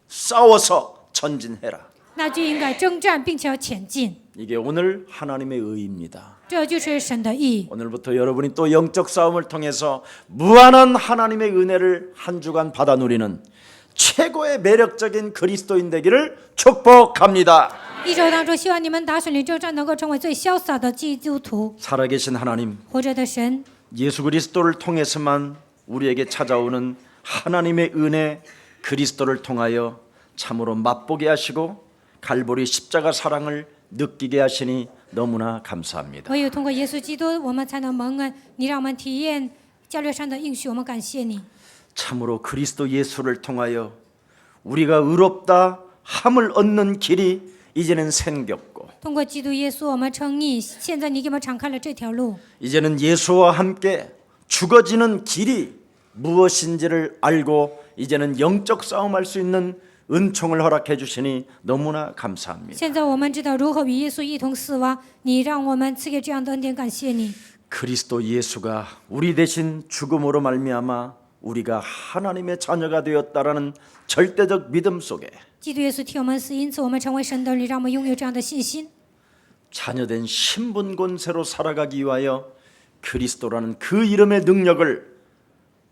싸워서 전진해라. 那就应该征战，并且要前进。 이게 오늘 하나님의 의입니다. 这就是神的义。 오늘부터 여러분이 또 영적 싸움을 통해서 무한한 하나님의 은혜를 한 주간 받아 누리는 최고의 매력적인 그리스도인 되기를 축복합니다. 一周当中，希望你们打水林征战能够成为最潇洒的基督徒。 살아계신 하나님, 活着的神， 예수 그리스도를 통해서만 우리에게 찾아오는 하나님의 은혜 그리스도를 통하여 참으로 맛보게 하시고 갈보리 십자가 사랑을 느끼게 하시니 너무나 감사합니다. 唯有通过耶稣基督，我们才能蒙恩。你让我们体验加略山的应许，我们感谢你。 참으로 그리스도 예수를 통하여 우리가 의롭다 함을 얻는 길이 이제는 생겼고 通过基督耶稣，我们称义。现在你给我们敞开了这条路， 이제는 예수와 함께 죽어지는 길이 무엇인지를 알고 이제는 영적 싸움할 수 있는 은총을 허락해 주시니 너무나 감사합니다. 现在我们知道如何与耶稣一同死亡。你让我们赐给这样的恩典，感谢你。 그리스도 예수가 우리 대신 죽음으로 말미암아 우리가 하나님의 자녀가 되었다라는 절대적 믿음 속에 基督耶稣替我们死，因此我们成为神的儿女，让我们拥有这样的信心。 자녀된 신분 권세로 살아가기 위하여 그리스도라는 그 이름의 능력을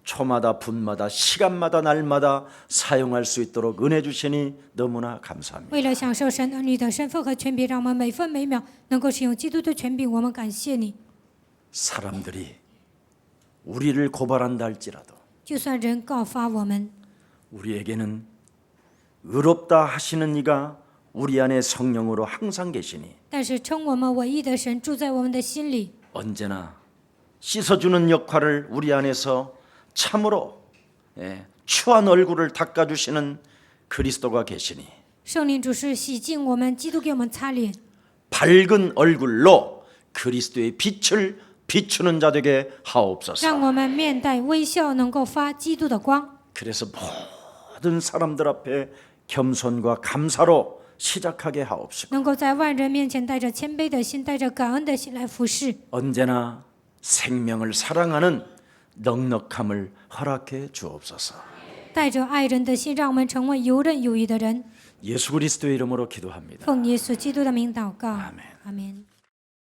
초마다 분마다 시간마다 날마다 사용할 수 있도록 은혜 주시니 너무나 감사합니다. 为了享受神儿女的身份和权柄，让我们每分每秒能够使用基督的权柄，我们感谢你。 사람들이 우리를 고발한다 할지라도 就算人告发我们， 우리에게는 의롭다 하시는 이가 우리 안에 성령으로 항상 계시니 但是称我们唯一的神住在我们的心里， 언제나 씻어주는 역할을 우리 안에서 참으로 추한 얼굴을 닦아주시는 그리스도가 계시니 圣灵主是洗净我们，基督给我们擦脸， 밝은 얼굴로 그리스도의 빛을 비추는 자 되게 让 하옵소서. 我们面带微笑，能够发基督的光。 그래서 모든 사람들 앞에 겸손과 감사로 시작하게 하옵시고 能够在万人面前带着谦卑的心，带着感恩的心来服侍， 언제나 생명을 사랑하는 넉넉함을 허락해 주옵소서. 带着爱人的心，让我们成为游刃有余的人。 예수 그리스도의 이름으로 기도합니다. 奉耶稣基督的名祷告， 아멘. 阿门。